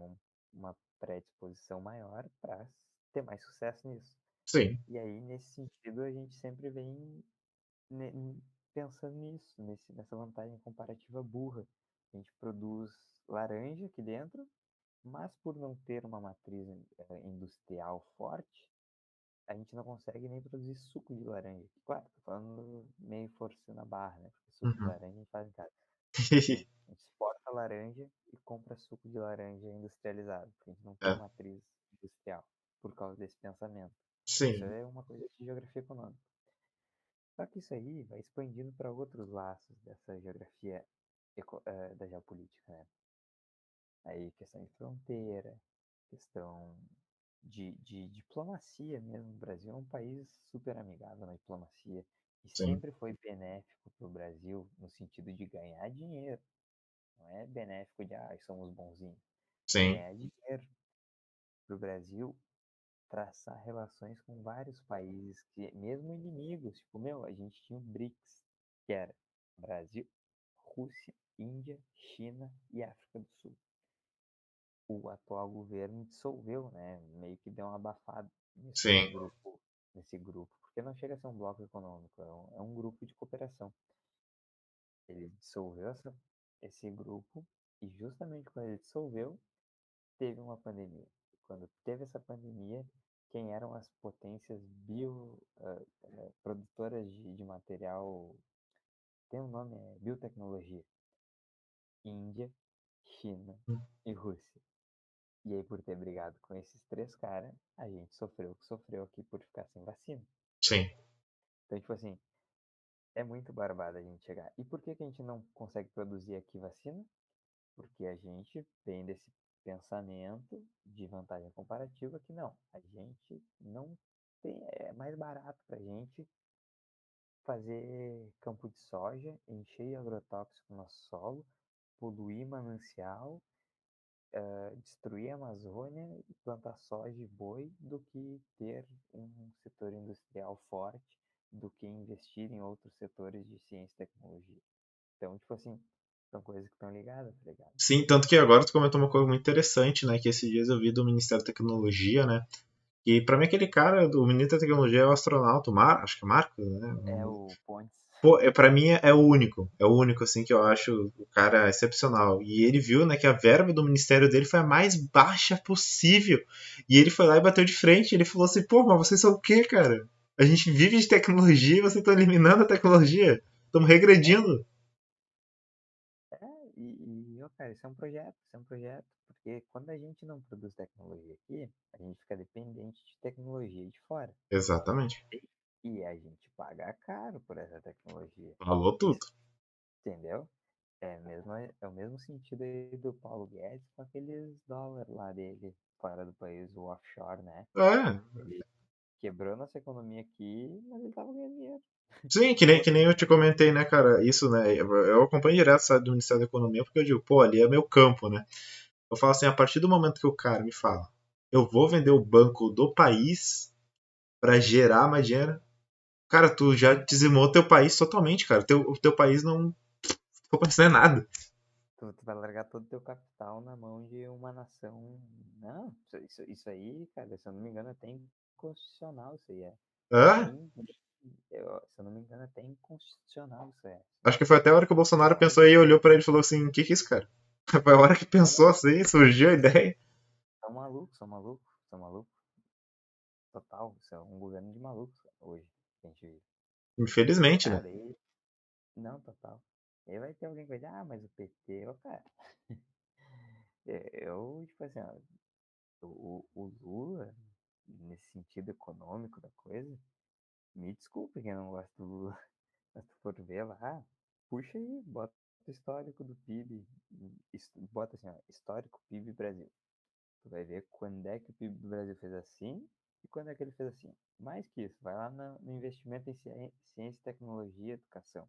uma predisposição maior para ter mais sucesso nisso. Sim. E aí, nesse sentido, a gente sempre vem pensando nisso, nessa vantagem comparativa burra. A gente produz laranja aqui dentro, mas por não ter uma matriz industrial forte, a gente não consegue nem produzir suco de laranja. Claro, tô falando meio forçando a barra, né? Porque suco de Uhum. laranja a gente faz em casa. Mas assim, a gente exporta laranja e compra suco de laranja industrializado, porque a gente não tem É. matriz industrial por causa desse pensamento. Isso Sim. é uma coisa de geografia econômica. Só que isso aí vai expandindo para outros laços dessa geografia da geopolítica, né? Aí questão de fronteira, questão de diplomacia mesmo. O Brasil é um país super amigável na diplomacia e Sim. sempre foi benéfico para o Brasil no sentido de ganhar dinheiro. Não é benéfico de, somos bonzinhos. É Sim. ganhar dinheiro para o Brasil traçar relações com vários países, que, mesmo inimigos. Tipo, meu, a gente tinha o BRICS, que era Brasil, Rússia, Índia, China e África do Sul. O atual governo dissolveu, né? Meio que deu uma abafada Sim. nesse grupo, porque não chega a ser um bloco econômico, é um grupo de cooperação. Ele dissolveu esse grupo e justamente quando ele dissolveu, teve uma pandemia. Quando teve essa pandemia, quem eram as potências produtoras de material, tem um nome, é biotecnologia, Índia, China e Rússia. E aí, por ter brigado com esses três caras, a gente sofreu o que sofreu aqui por ficar sem vacina. Sim. Então, tipo assim, é muito barbada a gente chegar. E por que que a gente não consegue produzir aqui vacina? Porque a gente vem desse pensamento de vantagem comparativa que não, a gente não tem, é mais barato pra gente fazer campo de soja, encher de agrotóxico no nosso solo, poluir manancial, destruir a Amazônia e plantar soja e boi do que ter um setor industrial forte, do que investir em outros setores de ciência e tecnologia. Então, tipo assim, são coisas que estão ligadas, tá ligado? Sim, tanto que agora tu comentou uma coisa muito interessante, né? Que esses dias eu vi do Ministério da Tecnologia, né? E pra mim aquele cara do Ministério da Tecnologia é o astronauta, acho que é Marcos, né? É o Pontes. Pô, pra mim é o único, assim, que eu acho o cara excepcional. E ele viu, né, que a verba do ministério dele foi a mais baixa possível. E ele foi lá e bateu de frente. Ele falou assim: pô, mas vocês são o quê, cara? A gente vive de tecnologia e vocês estão eliminando a tecnologia. Estamos É, regredindo. ó, cara, isso é um projeto, porque quando a gente não produz tecnologia aqui, a gente fica dependente de tecnologia de fora. Exatamente. E a gente paga caro por essa tecnologia. Falou tudo. Isso, entendeu? É o mesmo sentido aí do Paulo Guedes com aqueles dólares lá dele, fora do país, o offshore, né? É, quebrou nossa economia aqui, mas ele tava ganhando dinheiro. Sim, que nem eu te comentei, né, cara? Isso, né? Eu acompanho direto o site do Ministério da Economia porque eu digo, pô, ali é meu campo, né? Eu falo assim, a partir do momento que o cara me fala, eu vou vender o banco do país para gerar mais dinheiro, cara, tu já dizimou teu país totalmente, cara. O teu país não não é nada. Tu vai largar todo o teu capital na mão de uma nação. Não, isso aí, cara, se eu não me engano, é até inconstitucional isso aí. Ah, Se eu não me engano, é até inconstitucional isso é. acho que foi até a hora que o Bolsonaro pensou aí, olhou para ele e falou assim, o que que é isso, cara? Foi a hora que pensou assim, surgiu a ideia. São malucos, são malucos, são malucos. Total, isso é um governo de malucos hoje que a gente vive. Infelizmente, né? Cara, e. Não, total. E aí vai ter alguém que vai dizer, ah, mas o PT, ó, cara. Eu, tipo assim, ó, o Lula, nesse sentido econômico da coisa, me desculpe quem não gosta do Lula, mas tu for ver lá, puxa aí, bota o histórico do PIB, bota assim, ó, histórico PIB Brasil. Tu vai ver quando é que o PIB do Brasil fez assim e quando é que ele fez assim. Mais que isso, vai lá no investimento em ciência, tecnologia e educação.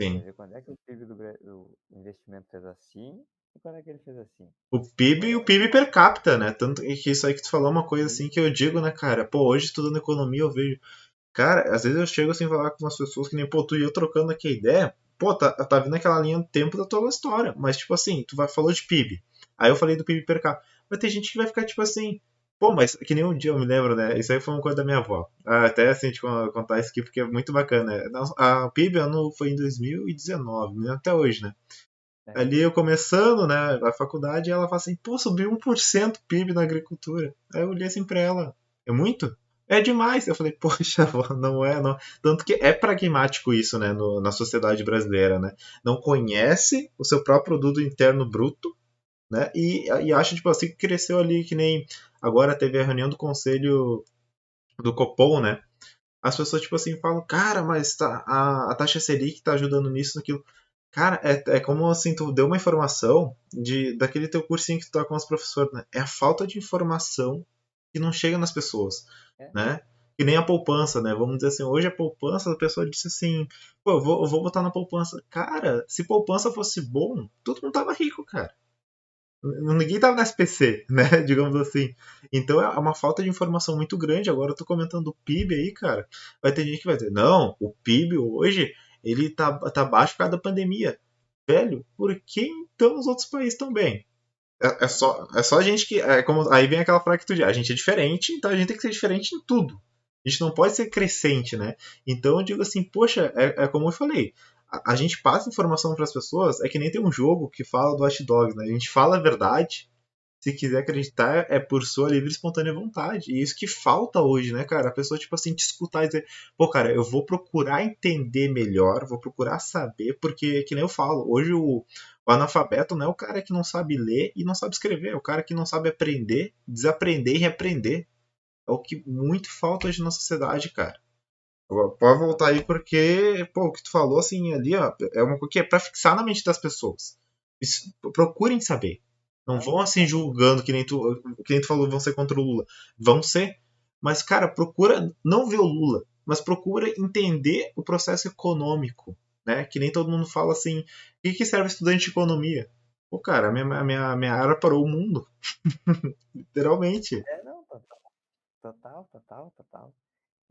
Tu vai Sim. ver quando é que o PIB do investimento fez assim e quando é que ele fez assim. O PIB e o É, PIB per capita, né? Tanto que isso aí que tu falou é uma coisa e assim que eu digo, né, cara? Pô, hoje estudando economia eu vejo. Cara, às vezes eu chego assim falar com umas pessoas que nem, pô, tu e eu trocando aqui a ideia. Pô, tá vindo aquela linha do tempo da tua história. Mas, tipo assim, falou de PIB. Aí eu falei do PIB per capita. Vai ter gente que vai ficar, tipo assim. Pô, mas que nem um dia eu me lembro, né? Isso aí foi uma coisa da minha avó. Ah, até assim, tipo, contar isso aqui porque é muito bacana. Né? A PIB foi em 2019, né? Até hoje, né? aham. Ali eu começando, né, a faculdade, ela fala assim, pô, subiu 1% o PIB na agricultura. Aí eu olhei assim pra ela, é muito? É demais. Eu falei, poxa, avó, não é, não. Tanto que é pragmático isso, né, na sociedade brasileira, né? Não conhece o seu próprio produto interno bruto, né, e acha, tipo assim, que cresceu ali, que nem agora teve a reunião do conselho do Copom, né? As pessoas, tipo assim, falam, cara, mas a taxa Selic tá ajudando nisso, naquilo. Cara, é como assim, tu deu uma informação daquele teu cursinho que tu tá com os professores, né? É a falta de informação que não chega nas pessoas, É, né? Que nem a poupança, né? Vamos dizer assim, hoje a poupança, a pessoa disse assim, pô, eu vou botar na poupança. Cara, se poupança fosse bom, todo mundo tava rico, cara. Ninguém tava na SPC, né? Digamos assim. Então é uma falta de informação muito grande. Agora eu tô comentando o PIB aí, cara. Vai ter gente que vai dizer, não, o PIB hoje ele tá baixo por causa da pandemia. Velho, por que então os outros países estão bem? é, É só a gente que. Aí vem aquela frase que tu diz, a gente é diferente, então a gente tem que ser diferente em tudo. A gente não pode ser crescente, né? Então eu digo assim, poxa, é como eu falei, a gente passa informação para as pessoas, é que nem tem um jogo que fala do Watch Dogs, né? A gente fala a verdade, se quiser acreditar, é por sua livre e espontânea vontade. E isso que falta hoje, né, cara? A pessoa, tipo assim, te escutar e dizer, pô, cara, eu vou procurar entender melhor, vou procurar saber, porque, que nem eu falo, hoje o analfabeto não é o cara que não sabe ler e não sabe escrever, é o cara que não sabe aprender, desaprender e reaprender. É o que muito falta hoje na sociedade, cara. Agora, pode voltar aí total. porque, pô, o que tu falou assim ali, ó, é uma coisa que é pra fixar na mente das pessoas. Procurem saber. Não Não, vão assim total. julgando que nem tu falou, vão ser contra o Lula. Vão ser. Mas, cara, procura não ver o Lula, mas procura entender o processo econômico, né? Que nem todo mundo fala assim, o que serve estudante de economia? Pô, cara, a minha área parou o mundo, literalmente. É, não, total. Total, total, total.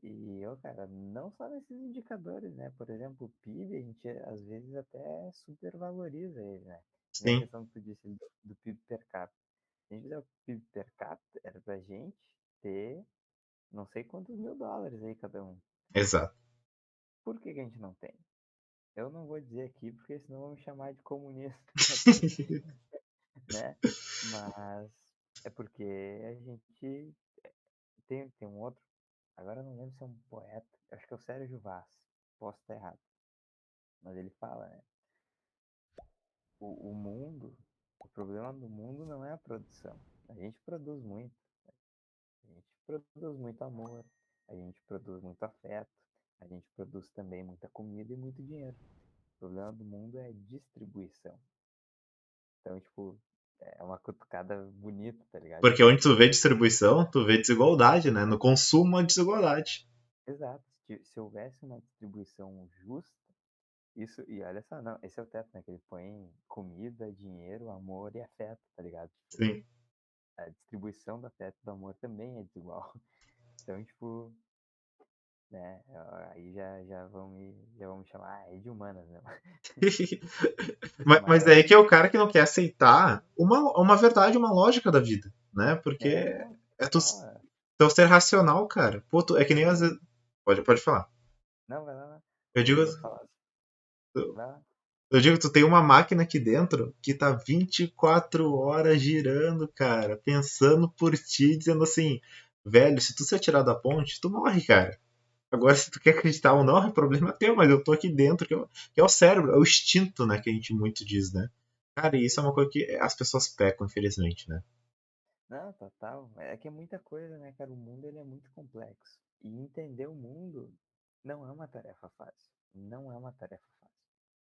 E eu, cara, não só nesses indicadores, né? Por exemplo, o PIB, a gente às vezes até supervaloriza ele, né? Nem a Sim, questão que tu disse do PIB per capita. Se a gente fizer o PIB per capita, era pra gente ter não sei quantos mil dólares aí cada um. exato. Por que que a gente não tem? Eu não vou dizer aqui, porque senão vão me chamar de comunista, né? Mas é porque a gente tem um outro, agora eu não lembro se é um poeta, acho que é o Sérgio Vaz, posso estar errado, mas ele fala, né? O mundo, o problema do mundo não é a produção. A gente produz muito, a gente produz muito amor, a gente produz muito afeto, a gente produz também muita comida e muito dinheiro. O problema do mundo é distribuição. Então, tipo, é uma cutucada bonita, tá ligado? Porque Tipo, onde tu vê distribuição, tu vê desigualdade, né? No consumo, a desigualdade. exato. Se houvesse uma distribuição justa, isso, e olha só, não, esse é o teto, né? Que ele põe comida, dinheiro, amor e afeto, tá ligado? Tipo, Sim. a distribuição do afeto e do amor também é desigual. Então, tipo, né? Aí já vão me chamar de humanas, né? Mas Mas, daí que é o cara que não quer aceitar uma verdade, uma lógica da vida, né? Porque não, é tu, total. tu ser racional, cara. Pô, é que nem às vezes. Pode falar. Não, vai lá. Eu digo, Eu ia falar. Vai lá. eu digo, tu tem uma máquina aqui dentro que tá 24 horas girando, cara, pensando por ti, dizendo assim, velho, se tu se atirar da ponte, tu morre, cara. Agora, se tu quer acreditar ou não, é problema teu, mas eu tô aqui dentro, que é o cérebro, é o instinto, né, que a gente muito diz, né? Cara, e isso é uma coisa que as pessoas pecam, infelizmente, né? Não, total. É que é muita coisa, né, cara? O mundo ele é muito complexo. E entender o mundo não é uma tarefa fácil. Não é uma tarefa fácil.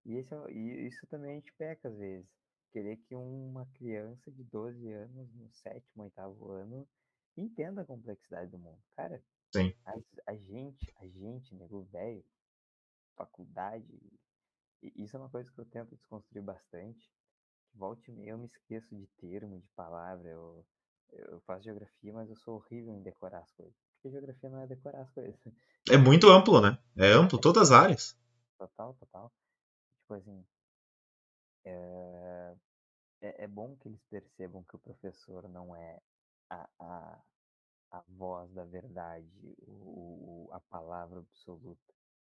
E isso também a gente peca às vezes. Querer que uma criança de 12 anos, no sétimo, oitavo ano, entenda a complexidade do mundo. Cara, Sim. nego velho, faculdade, e isso é uma coisa que eu tento desconstruir bastante. Volta e meia eu me esqueço de termo, de palavra. Eu faço geografia, mas eu sou horrível em decorar as coisas. Porque geografia não é decorar as coisas. É muito Geografia amplo, né? É amplo, é todas as áreas. total, total. Tipo assim, é, é bom que eles percebam que o professor não é a, a, a voz da verdade, a palavra absoluta.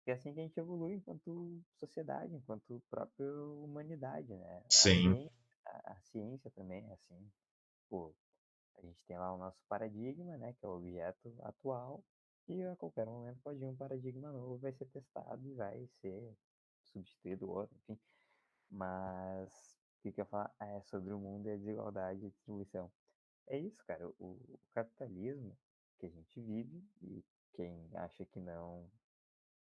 E é assim que a gente evolui enquanto sociedade, enquanto própria humanidade, né? Sim. A ciência também é assim. Pô, a gente tem lá o nosso paradigma, né, que é o objeto atual, e a qualquer momento pode vir um paradigma novo, vai ser testado e vai ser substituído outro, enfim. Mas o que eu ia falar? Ah, é sobre o mundo e a desigualdade e a distribuição. É isso, cara. O capitalismo que a gente vive, e quem acha que não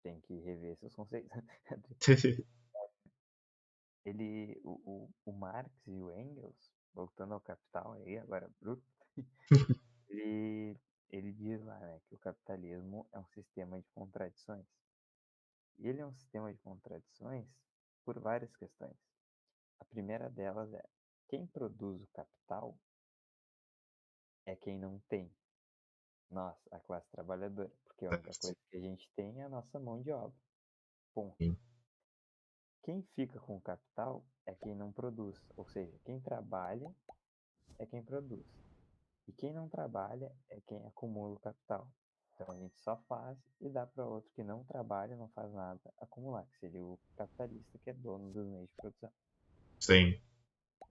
tem que rever seus conceitos. O Marx e o Engels, voltando ao Capital aí, agora bruto, ele, ele diz lá, né, que o capitalismo é um sistema de contradições. E ele é um sistema de contradições por várias questões. A primeira delas é: quem produz o capital é quem não tem. Nós, a classe trabalhadora, porque a única coisa que a gente tem é a nossa mão de obra. Ponto. Sim. Quem fica com o capital é quem não produz, ou seja, quem trabalha é quem produz. E quem não trabalha é quem acumula o capital. Então a gente só faz e dá para outro que não trabalha, não faz nada, acumular, que seria o capitalista que é dono dos meios de produção. Sim.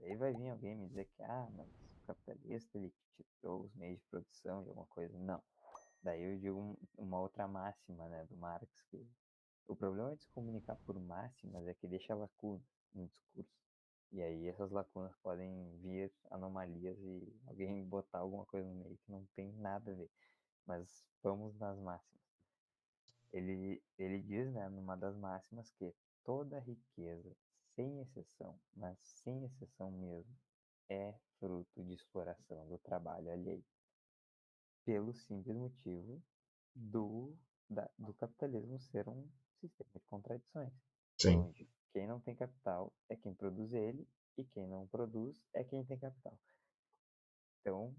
Aí vai vir alguém me dizer que, mas o capitalista ele tirou os meios de produção de alguma coisa. Não. Daí eu digo uma outra máxima, né, do Marx, que o problema de se comunicar por máximas é que deixa lacuna no discurso. E aí essas lacunas podem vir anomalias e alguém botar alguma coisa no meio que não tem nada a ver. Mas vamos nas máximas. Ele diz, né, numa das máximas, que toda riqueza, sem exceção, mas sem exceção mesmo, é fruto de exploração do trabalho alheio. Pelo simples motivo do capitalismo ser um sistema de contradições, Sim. onde quem não tem capital é quem produz ele e quem não produz é quem tem capital. Então,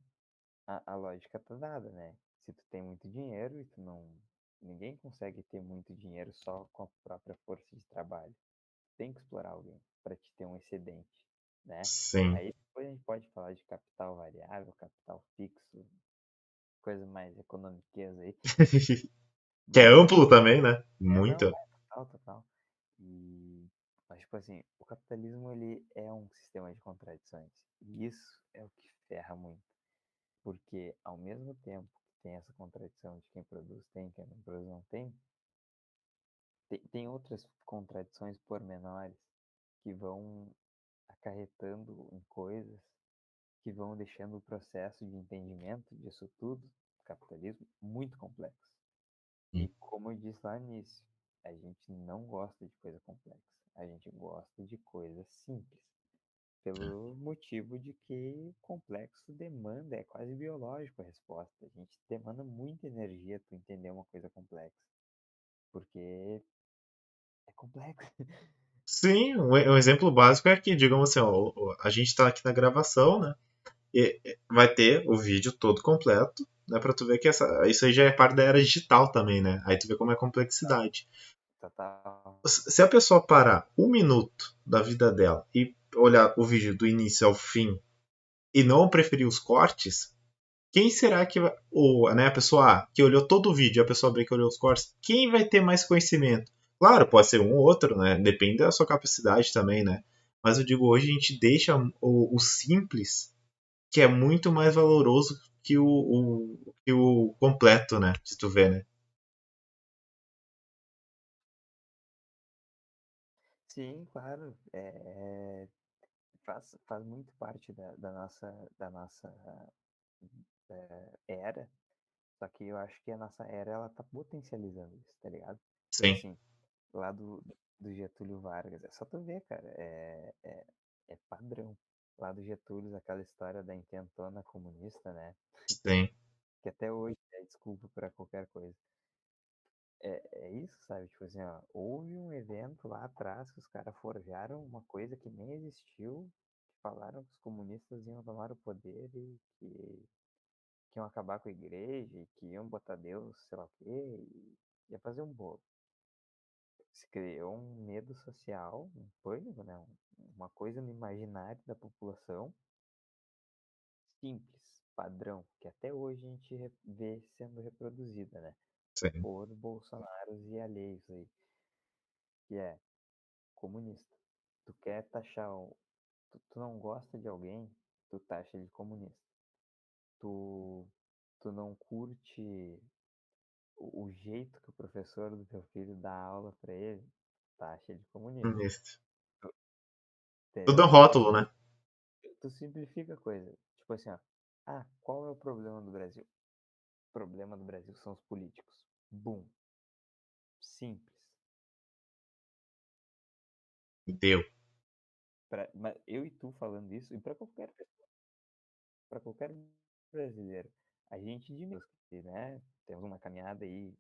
a lógica tá dada, né? Se tu tem muito dinheiro e tu não. Ninguém consegue ter muito dinheiro só com a própria força de trabalho. Tem que explorar alguém para te ter um excedente, né? Sim. Aí depois a gente pode falar de capital variável, capital fixo, coisa mais economiqueza aí. Que é Mas, amplo também, né? não, Muito. é total, total. E, mas, tipo assim, o capitalismo ele é um sistema de contradições. E isso é o que ferra muito. Porque ao mesmo tempo que tem essa contradição de quem produz tem, quem não produz não tem, tem outras contradições pormenores que vão acarretando em coisas que vão deixando o processo de entendimento disso tudo, do capitalismo, muito complexo. E como eu disse lá no início, a gente não gosta de coisa complexa, a gente gosta de coisa simples. pelo motivo de que complexo demanda, é quase biológico a resposta. A gente demanda muita energia para entender uma coisa complexa, porque é complexo. Sim, um exemplo básico é que, digamos assim, ó, a gente está aqui na gravação, né? E vai ter o vídeo todo completo, né? Pra tu ver que isso aí já é parte da era digital também, né? Aí tu vê como é a complexidade. Total. Se a pessoa parar um minuto da vida dela e olhar o vídeo do início ao fim e não preferir os cortes, quem será que vai. Ou, né, a pessoa A, que olhou todo o vídeo e a pessoa B que olhou os cortes, quem vai ter mais conhecimento? Claro, pode ser um ou outro, né? Depende da sua capacidade também, né? Mas eu digo, hoje a gente deixa o simples, que é muito mais valoroso que o completo, né? Se tu vê, né? Sim, claro. Faz muito parte da nossa era. Só que eu acho que a nossa era, ela tá potencializando isso, tá ligado? Tipo Sim, assim, lá do Getúlio Vargas, é só tu ver, cara, é padrão. Lá do Getúlio, aquela história da intentona comunista, né? sim, Que até hoje é desculpa pra qualquer coisa. É isso, sabe? Tipo assim, ó, houve um evento lá atrás que os caras forjaram uma coisa que nem existiu, que falaram que os comunistas iam tomar o poder e que iam acabar com a igreja e que iam botar Deus, sei lá o quê, e ia fazer um bolo. Se criou um medo social, um pânico, né? Uma coisa no imaginário da população, simples, padrão, que até hoje a gente vê sendo reproduzida, né? sim, Por Bolsonaros e alheios aí, que é comunista. Tu quer taxar, tu não gosta de alguém, tu taxa ele de comunista. Tu, tu não curte o jeito que o professor do teu filho dá aula pra ele, taxa de comunista. isso. Tudo é um Entendeu? rótulo, né? Tu simplifica a coisa. Tipo assim, ó. Ah, qual é o problema do Brasil? O problema do Brasil são os políticos. Bum. Simples. Deu. Mas eu e tu falando isso, e para qualquer brasileiro, a gente admite que, né, temos uma caminhada aí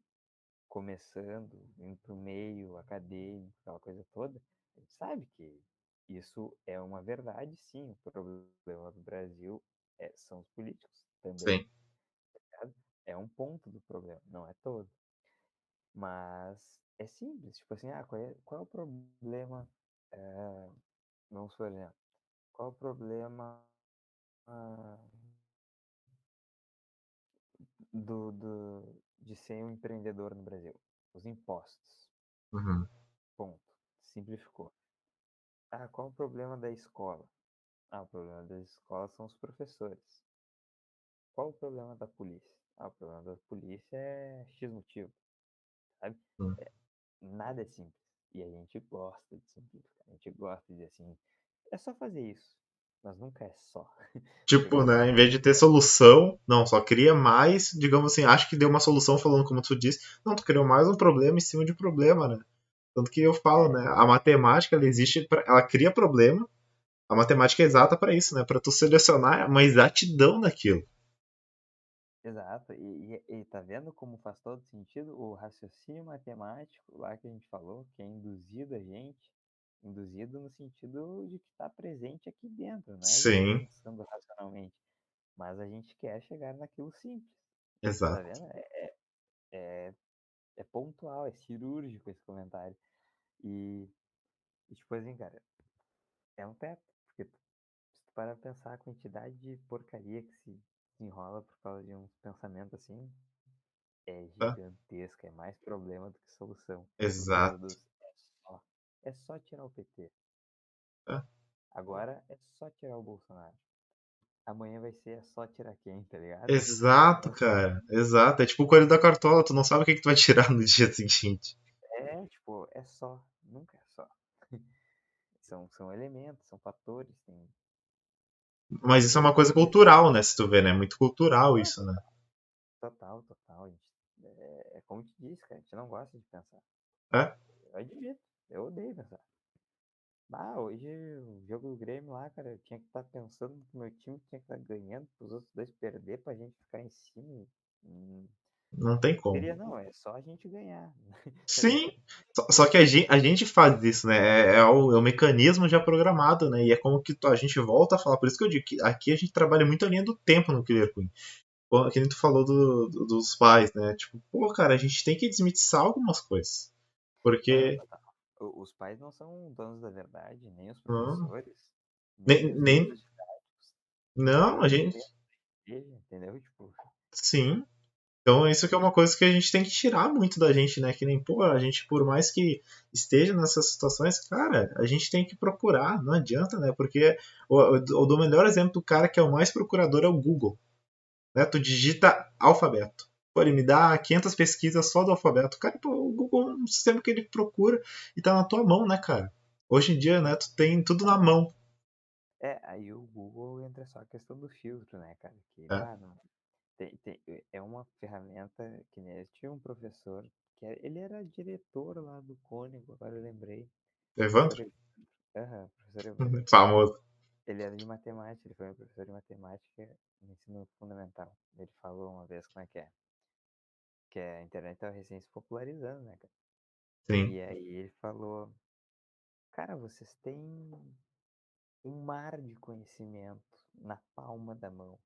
começando, indo pro meio acadêmico, aquela coisa toda, a gente sabe que isso é uma verdade, sim. O problema do Brasil são os políticos também, Sim, sabe? É um ponto do problema, não é todo. Mas é simples, tipo assim, qual é o problema? é, Vamos por exemplo, qual é o problema ah, de ser um empreendedor no Brasil? Os impostos. uhum, Ponto. Simplificou. Ah, qual é o problema da escola? Ah, o problema das escolas são os professores. Qual o problema da polícia? Ah, o problema da polícia é X motivo, sabe? uhum. É, nada é simples. E a gente gosta de simplificar. A gente gosta de assim, é só fazer isso. Mas nunca é só. Chega Tipo, um né, em ponto vez que de ter solução, não, só cria mais, digamos assim, acho que deu uma solução falando como tu disse, não, tu criou mais um problema em cima de problema, né? Tanto que eu falo, né, a exato, matemática, ela existe, ela cria problema, a matemática é exata para isso, né, para tu selecionar uma exatidão naquilo. exato. E tá vendo como faz todo sentido o raciocínio matemático lá que a gente falou, que é induzido a gente, induzido no sentido de que está presente aqui dentro, não é a gente Sim, pensando racionalmente, mas a gente quer chegar naquilo simples. Tá exato. vendo? É, é pontual, é cirúrgico esse comentário. E tipo assim, cara, é um teto, porque se tu parar pra pensar a quantidade de porcaria que se desenrola por causa de um pensamento assim, é Tá? gigantesca, é mais problema do que solução. Por causa Exato. dos. É só tirar o PT. Tá? Agora é só tirar o Bolsonaro. Amanhã vai ser só tirar quem, tá ligado? Exato, Então, cara. Exato. É tipo o coelho da cartola, tu não sabe o que, que tu vai tirar no dia seguinte. tipo, é só. Nunca é só. São elementos, são fatores, tem Mas isso é uma coisa teorias. cultural, né, se tu vê, né? É muito cultural Não, isso, né? total, total. É como eu te disse, cara, a gente não gosta de pensar. É? Eu admito, eu odeio pensar. Hoje o jogo do Grêmio lá, cara, eu tinha que estar pensando que meu time tinha que estar ganhando, os outros dois perder pra gente ficar em cima. Hum, Não tem como. Queria não, é só a gente ganhar, tá Sim, ligado? só que a gente faz isso, né? É o mecanismo já programado, né? E é como que a gente volta a falar. Por isso que eu digo que aqui a gente trabalha muito a linha do tempo no Killer Queen. Que nem tu falou dos pais, né? Tipo, pô, cara, a gente tem que desmitiçar algumas coisas. Não, Porque. total. Os pais não são donos da verdade, nem os Não, professores, nem nem, os nem. líderes didáticos, Não, a nem gente. mesmo a igreja, entendeu? Tipo, Sim. Então, isso que é eles. uma coisa que a gente tem que tirar muito da gente, né? Que nem, pô, a gente, por mais que esteja nessas situações, cara, a gente tem que procurar, não adianta, né? Porque eu dou o melhor exemplo do cara que é o mais procurador é o Google, né? Tu digita alfabeto. Pô, ele me dá 500 pesquisas só do alfabeto. Cara, pô, o Google é um sistema que ele procura e tá na tua mão, né, cara? Hoje em dia, né, tu tem tudo na mão. Aí o Google entra só a questão do filtro, né, cara? Que, É. não. É uma ferramenta que nem eu tinha um professor ele era diretor lá do Cônigo, agora eu lembrei. Evandro? Professor Evandro. Aham, professor Evandro. Famoso. Ele era de matemática, ele foi meu professor de matemática no ensino fundamental. Ele falou uma vez como é que a internet estava recém se popularizando, né, cara? Sim. E aí ele falou, cara, vocês têm um mar de conhecimento na palma da mão,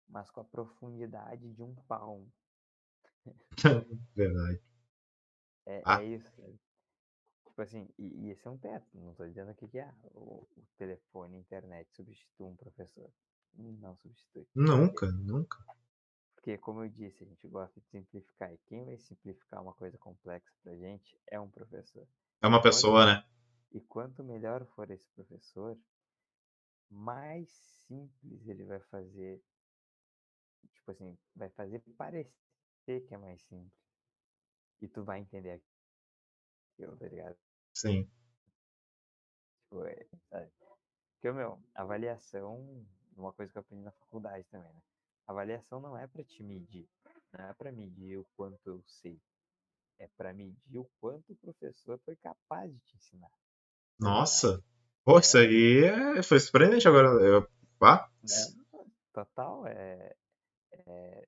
mas com a profundidade de um palmo. Verdade. É Ah, isso, sabe? Tipo assim, e esse é um teto. Não tô dizendo aqui que o telefone e a internet substitui um professor. Não substitui. nunca, nunca. Porque, como eu disse, a gente gosta de simplificar. E quem vai simplificar uma coisa complexa pra gente é um professor. É E uma quanto, pessoa, né? e quanto melhor for esse professor, mais simples ele vai fazer. Tipo assim, vai fazer parecer que é mais simples. E tu vai entender aquilo, tá ligado? Sim, Tipo, sabe? Porque, meu, avaliação, uma coisa que eu aprendi na faculdade também, né? Avaliação não é pra te medir, não é pra medir o quanto eu sei, é pra medir o quanto o professor foi capaz de te ensinar, tá ligado? nossa. Pô, isso É, aí foi surpreendente agora. Ah, né? Total,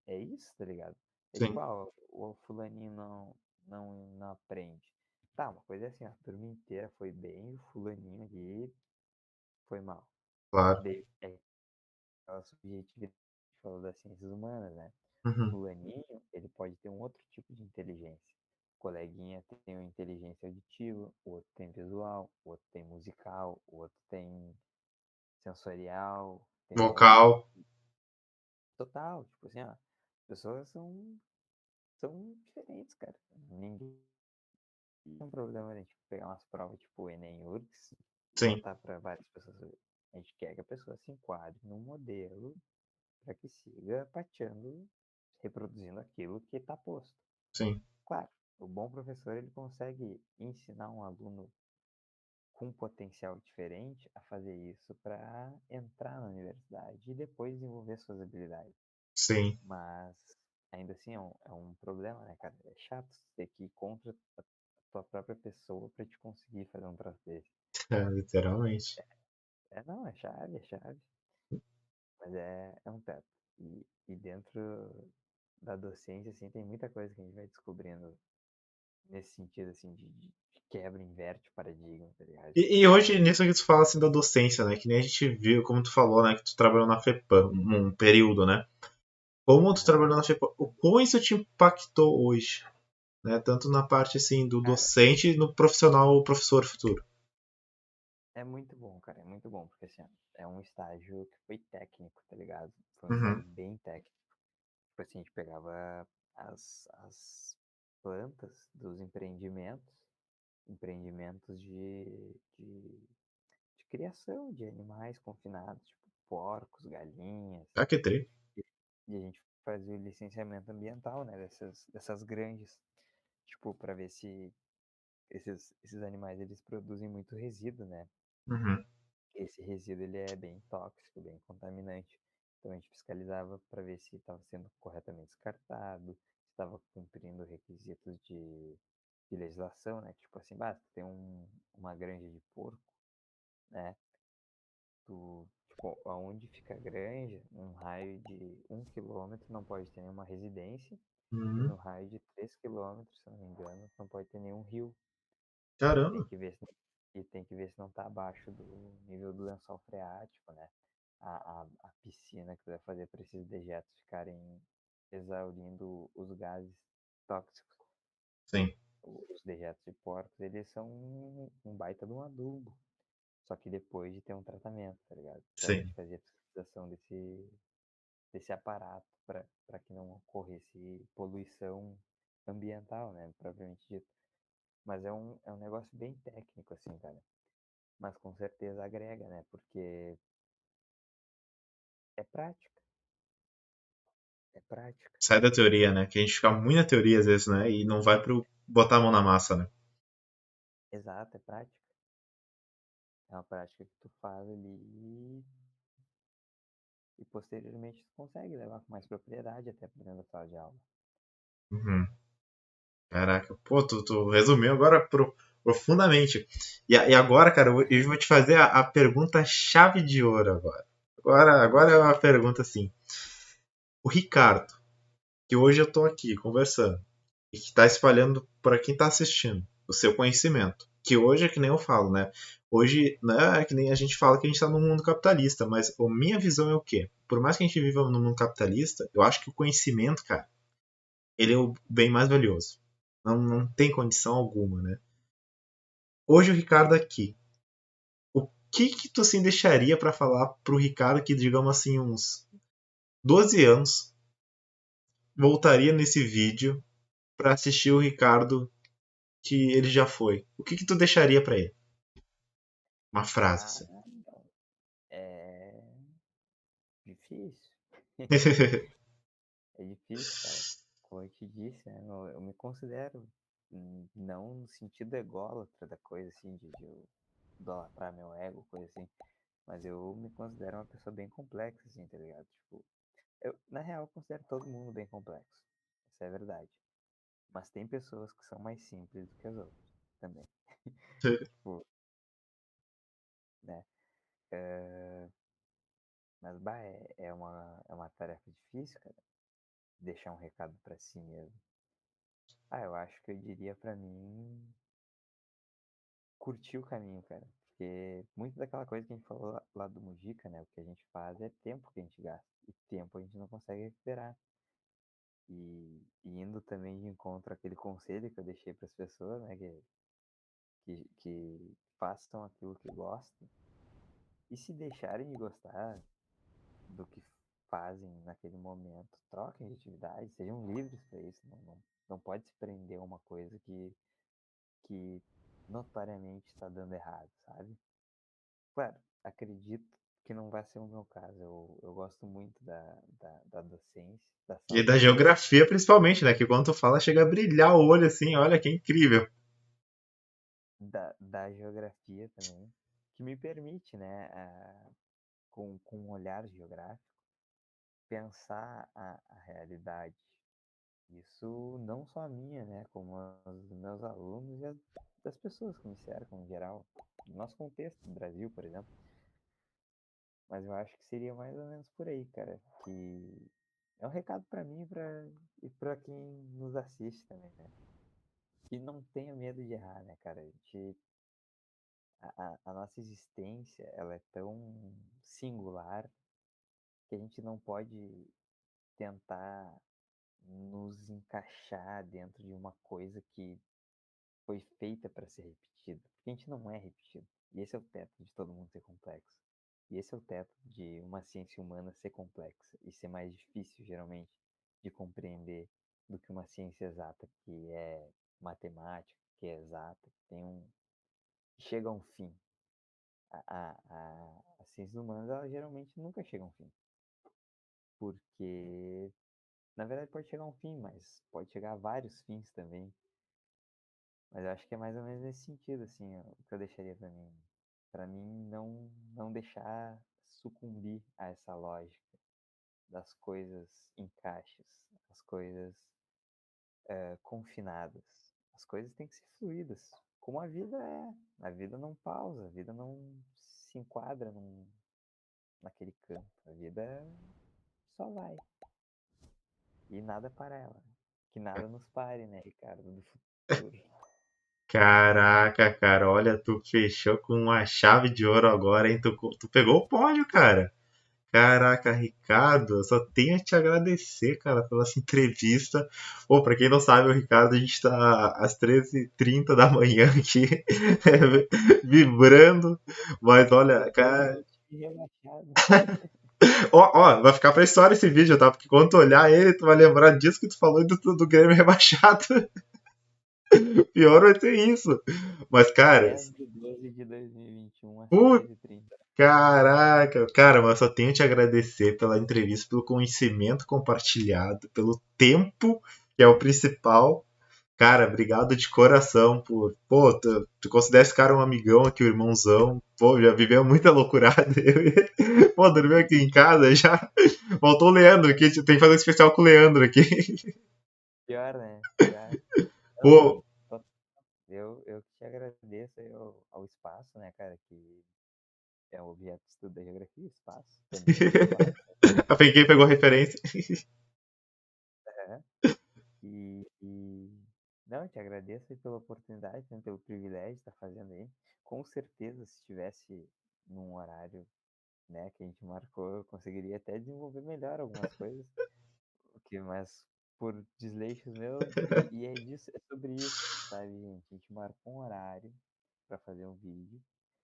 é isso, tá ligado? É tipo, sim, o fulaninho não aprende. Tá, uma coisa é assim, a turma inteira foi bem, o fulaninho ali foi mal. claro. Daí, aquela subjetividade que a gente falou das ciências humanas, né? Uhum. Fulaninho, ele pode ter um outro tipo de inteligência. O coleguinha tem uma inteligência auditiva, o outro tem visual, o outro tem musical, o outro tem sensorial, entendeu? Vocal, Total, tipo assim, ó, pessoas são diferentes, cara. Ninguém tem um problema a gente pegar umas provas tipo Enem URGS e sim, botar para várias pessoas. A gente quer que a pessoa se enquadre num modelo para que siga pateando, reproduzindo aquilo que está posto. sim, Claro, o bom professor ele consegue ensinar um aluno com potencial diferente a fazer isso para entrar na universidade e depois desenvolver suas habilidades. sim. Mas ainda assim é um problema, né, cara? É chato você ter que ir contra a tua própria pessoa para te conseguir fazer um troço desse. É, literalmente. Não, é chave, é chave. Mas é um teto. E dentro da docência, assim, tem muita coisa que a gente vai descobrindo nesse sentido, assim, de quebra, inverte o paradigma, tá ligado? E Tipo, hoje, nisso que tu fala assim da docência, né? Que nem a gente viu, como tu falou, né? Que tu trabalhou na FEPAM um período, né? Como tu aham. trabalhou na FEPAM, o como isso te impactou hoje, né? Tanto na parte assim do Cara, docente e no profissional, o professor futuro. é muito bom, cara, é muito bom, porque assim, ó, é um estágio que foi técnico, tá ligado? Foi um estágio Uhum. bem técnico. Tipo assim, a gente pegava as plantas dos empreendimentos de criação de animais confinados, tipo porcos, galinhas, Ah, que tri. e e a gente fazia o licenciamento ambiental, né, dessas granjas, tipo, para ver se esses animais eles produzem muito resíduo, né? Uhum. Esse resíduo ele é bem tóxico, bem contaminante. Então a gente fiscalizava para ver se estava sendo corretamente descartado, se estava cumprindo requisitos de legislação, né? Tipo assim, basta ter uma granja de porco, né? Tipo, aonde fica a granja, um raio de 1 quilômetro não pode ter nenhuma residência, e no Uhum. raio de 3 quilômetros, se eu não me engano, não pode ter nenhum rio. E tem Caramba. que ver se, e tem que ver se não está abaixo do nível do lençol freático, né? A piscina que tu vai fazer para esses dejetos ficarem exaurindo os gases tóxicos. Sim, Os dejetos de porcos, eles são um baita de um adubo. Só que depois de ter um tratamento, tá ligado? Então a gente sim. fazia a fiscalização desse aparato para que não ocorresse poluição ambiental, né? Propriamente dito. Mas é um negócio bem técnico, assim, cara. Mas com certeza agrega, né? Porque é prática. É prática. Sai da teoria, né? Que a gente fica muito na teoria às vezes, né? E não vai pro botar a mão na massa, né? Exato, é prática. É uma prática que tu faz ali e posteriormente tu consegue levar com mais propriedade até para dentro da sala de aula. Uhum. Caraca, pô, tu resumiu agora profundamente. E agora, cara, eu vou te fazer a pergunta chave de ouro agora. Agora é uma pergunta assim. O Ricardo, que hoje eu tô aqui conversando, e que está espalhando para quem está assistindo o seu conhecimento. Que hoje é que nem eu falo, né? Hoje não é que nem a gente fala que a gente está num mundo capitalista, mas a minha visão é o quê? Por mais que a gente viva num mundo capitalista, eu acho que o conhecimento, cara, ele é o bem mais valioso. Não tem condição alguma, né? Hoje o Ricardo aqui. O que tu assim deixaria para falar pro Ricardo que, digamos assim, uns 12 anos voltaria nesse vídeo para assistir o Ricardo que ele já foi? O que tu deixaria para ele? Uma frase, Ah, assim. é difícil. É difícil, cara. Como eu te disse, né? Eu me considero não no sentido ególatra da coisa, assim, de eu idolatrar meu ego, coisa assim. Mas eu me considero uma pessoa bem complexa, assim, tá ligado? Tipo, na real, eu considero todo mundo bem complexo. Isso é verdade. Mas tem pessoas que são mais simples do que as outras também. Tipo, né? É, mas, bah, é uma tarefa difícil, cara. Deixar um recado pra si mesmo. Ah, eu acho que eu diria pra mim curtir o caminho, cara. Porque muito daquela coisa que a gente falou lá do Mujica, né? O que a gente faz é tempo que a gente gasta. E tempo a gente não consegue recuperar. E indo também de encontro àquele conselho que eu deixei para as pessoas, né? Que façam aquilo que gostam. E se deixarem de gostar do que fazem naquele momento, troquem de atividade, sejam livres para isso. Não pode se prender a uma coisa que notoriamente está dando errado, sabe? Claro, acredito que não vai ser o meu caso. Eu gosto muito da docência, da E sala da de aula, geografia, principalmente, né? Que quando tu fala, chega a brilhar o olho assim, olha que incrível. da geografia também, que me permite, né, com um olhar geográfico, pensar a realidade. Isso não só a minha, né, como a dos meus alunos e das pessoas que me cercam em geral. No nosso contexto, no Brasil, por exemplo. Mas eu acho que seria mais ou menos por aí, cara. Que é um recado pra mim e pra quem nos assiste também, né? Que não tenha medo de errar, né, cara? A nossa existência, ela é tão singular que a gente não pode tentar nos encaixar dentro de uma coisa que foi feita para ser repetida. Porque a gente não é repetido. E esse é o teto de todo mundo ser complexo. E esse é o teto de uma ciência humana ser complexa e ser mais difícil, geralmente, de compreender do que uma ciência exata, que é matemática, que é exata, que tem que chega a um fim. As ciências humanas, elas geralmente nunca chegam a um fim. Porque, na verdade, pode chegar a um fim, mas pode chegar a vários fins também. Mas eu acho que é mais ou menos nesse sentido, assim, o que eu deixaria pra mim. Pra mim, não deixar sucumbir a essa lógica das coisas em caixas, as coisas confinadas, as coisas têm que ser fluídas, como a vida é. A vida não pausa, a vida não se enquadra naquele campo. A vida só vai. E nada para ela. Que nada nos pare, né, Ricardo, do futuro. Caraca, cara, olha, tu fechou com uma chave de ouro agora, hein? Tu pegou o pódio, cara. Caraca, Ricardo, eu só tenho a te agradecer, cara, pela essa entrevista. Pô, pra quem não sabe, o Ricardo, a gente tá às 13h30 da manhã aqui, vibrando. Mas olha, Torcendo cara. pro time rebaixado. Ó, vai ficar pra história esse vídeo, tá? Porque quando tu olhar ele, tu vai lembrar disso que tu falou do Grêmio rebaixado. Pior vai ser isso. Mas, cara, 10/12/2021, às putz, 13h30. caraca, cara, mas só tenho a te agradecer pela entrevista, pelo conhecimento compartilhado, pelo tempo, que é o principal. Cara, obrigado de coração por. Pô, tu considera esse cara um amigão aqui, um irmãozão. Pô, já viveu muita loucurada. Pô, dormiu aqui em casa já. Faltou o Leandro aqui, tem que fazer um especial com o Leandro aqui. Pior, né? Pior. Não, Pô, eu que te agradeço aí ao espaço, né, cara, que é o objeto de estudo da geografia, o espaço, também é um espaço. a quem pegou a referência. É. Não, eu te agradeço aí pela oportunidade, né, pelo privilégio de estar fazendo aí. Com certeza, se estivesse num horário, né, que a gente marcou, eu conseguiria até desenvolver melhor algumas coisas, mas por desleixos meus, e é disso, é sobre isso, sabe, gente? A gente marcou um horário para fazer um vídeo,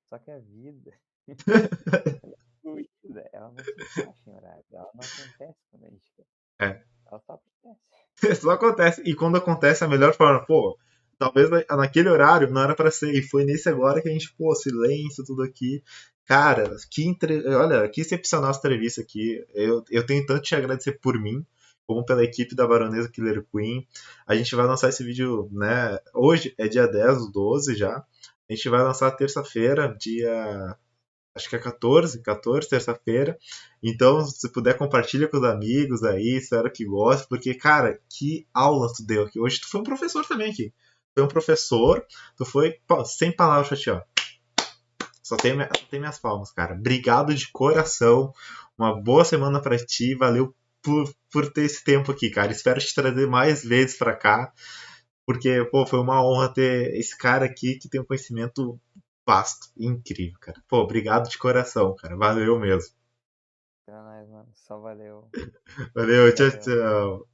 só que a vida, ela é fluida, ela não se encaixa em horário, ela não acontece quando a gente quer, É. ela só acontece. Só acontece. E quando acontece, a melhor forma, pô, talvez naquele horário não era pra ser. E foi nesse agora que a gente, pô, silêncio, tudo aqui. Cara, olha, que excepcional essa entrevista aqui. Eu tenho tanto te agradecer por mim, como pela equipe da Baronesa Killer Queen. A gente vai lançar esse vídeo, né? Hoje é dia 10 do 12 já. A gente vai lançar terça-feira, dia acho que é 14, terça-feira. Então, se puder, compartilha com os amigos aí, espero que goste, porque, cara, que aula tu deu aqui. Hoje tu foi um professor também aqui. Foi um professor, tu foi, pô, sem palavras pra ti, ó. Só tem minhas palmas, cara. Obrigado de coração. Uma boa semana pra ti. Valeu por ter esse tempo aqui, cara. Espero te trazer mais vezes pra cá. Porque, pô, foi uma honra ter esse cara aqui que tem um conhecimento vasto, incrível, cara. Pô, obrigado de coração, cara. Valeu mesmo. Então, nós, mano, só valeu. Valeu, tchau, Valeu. tchau.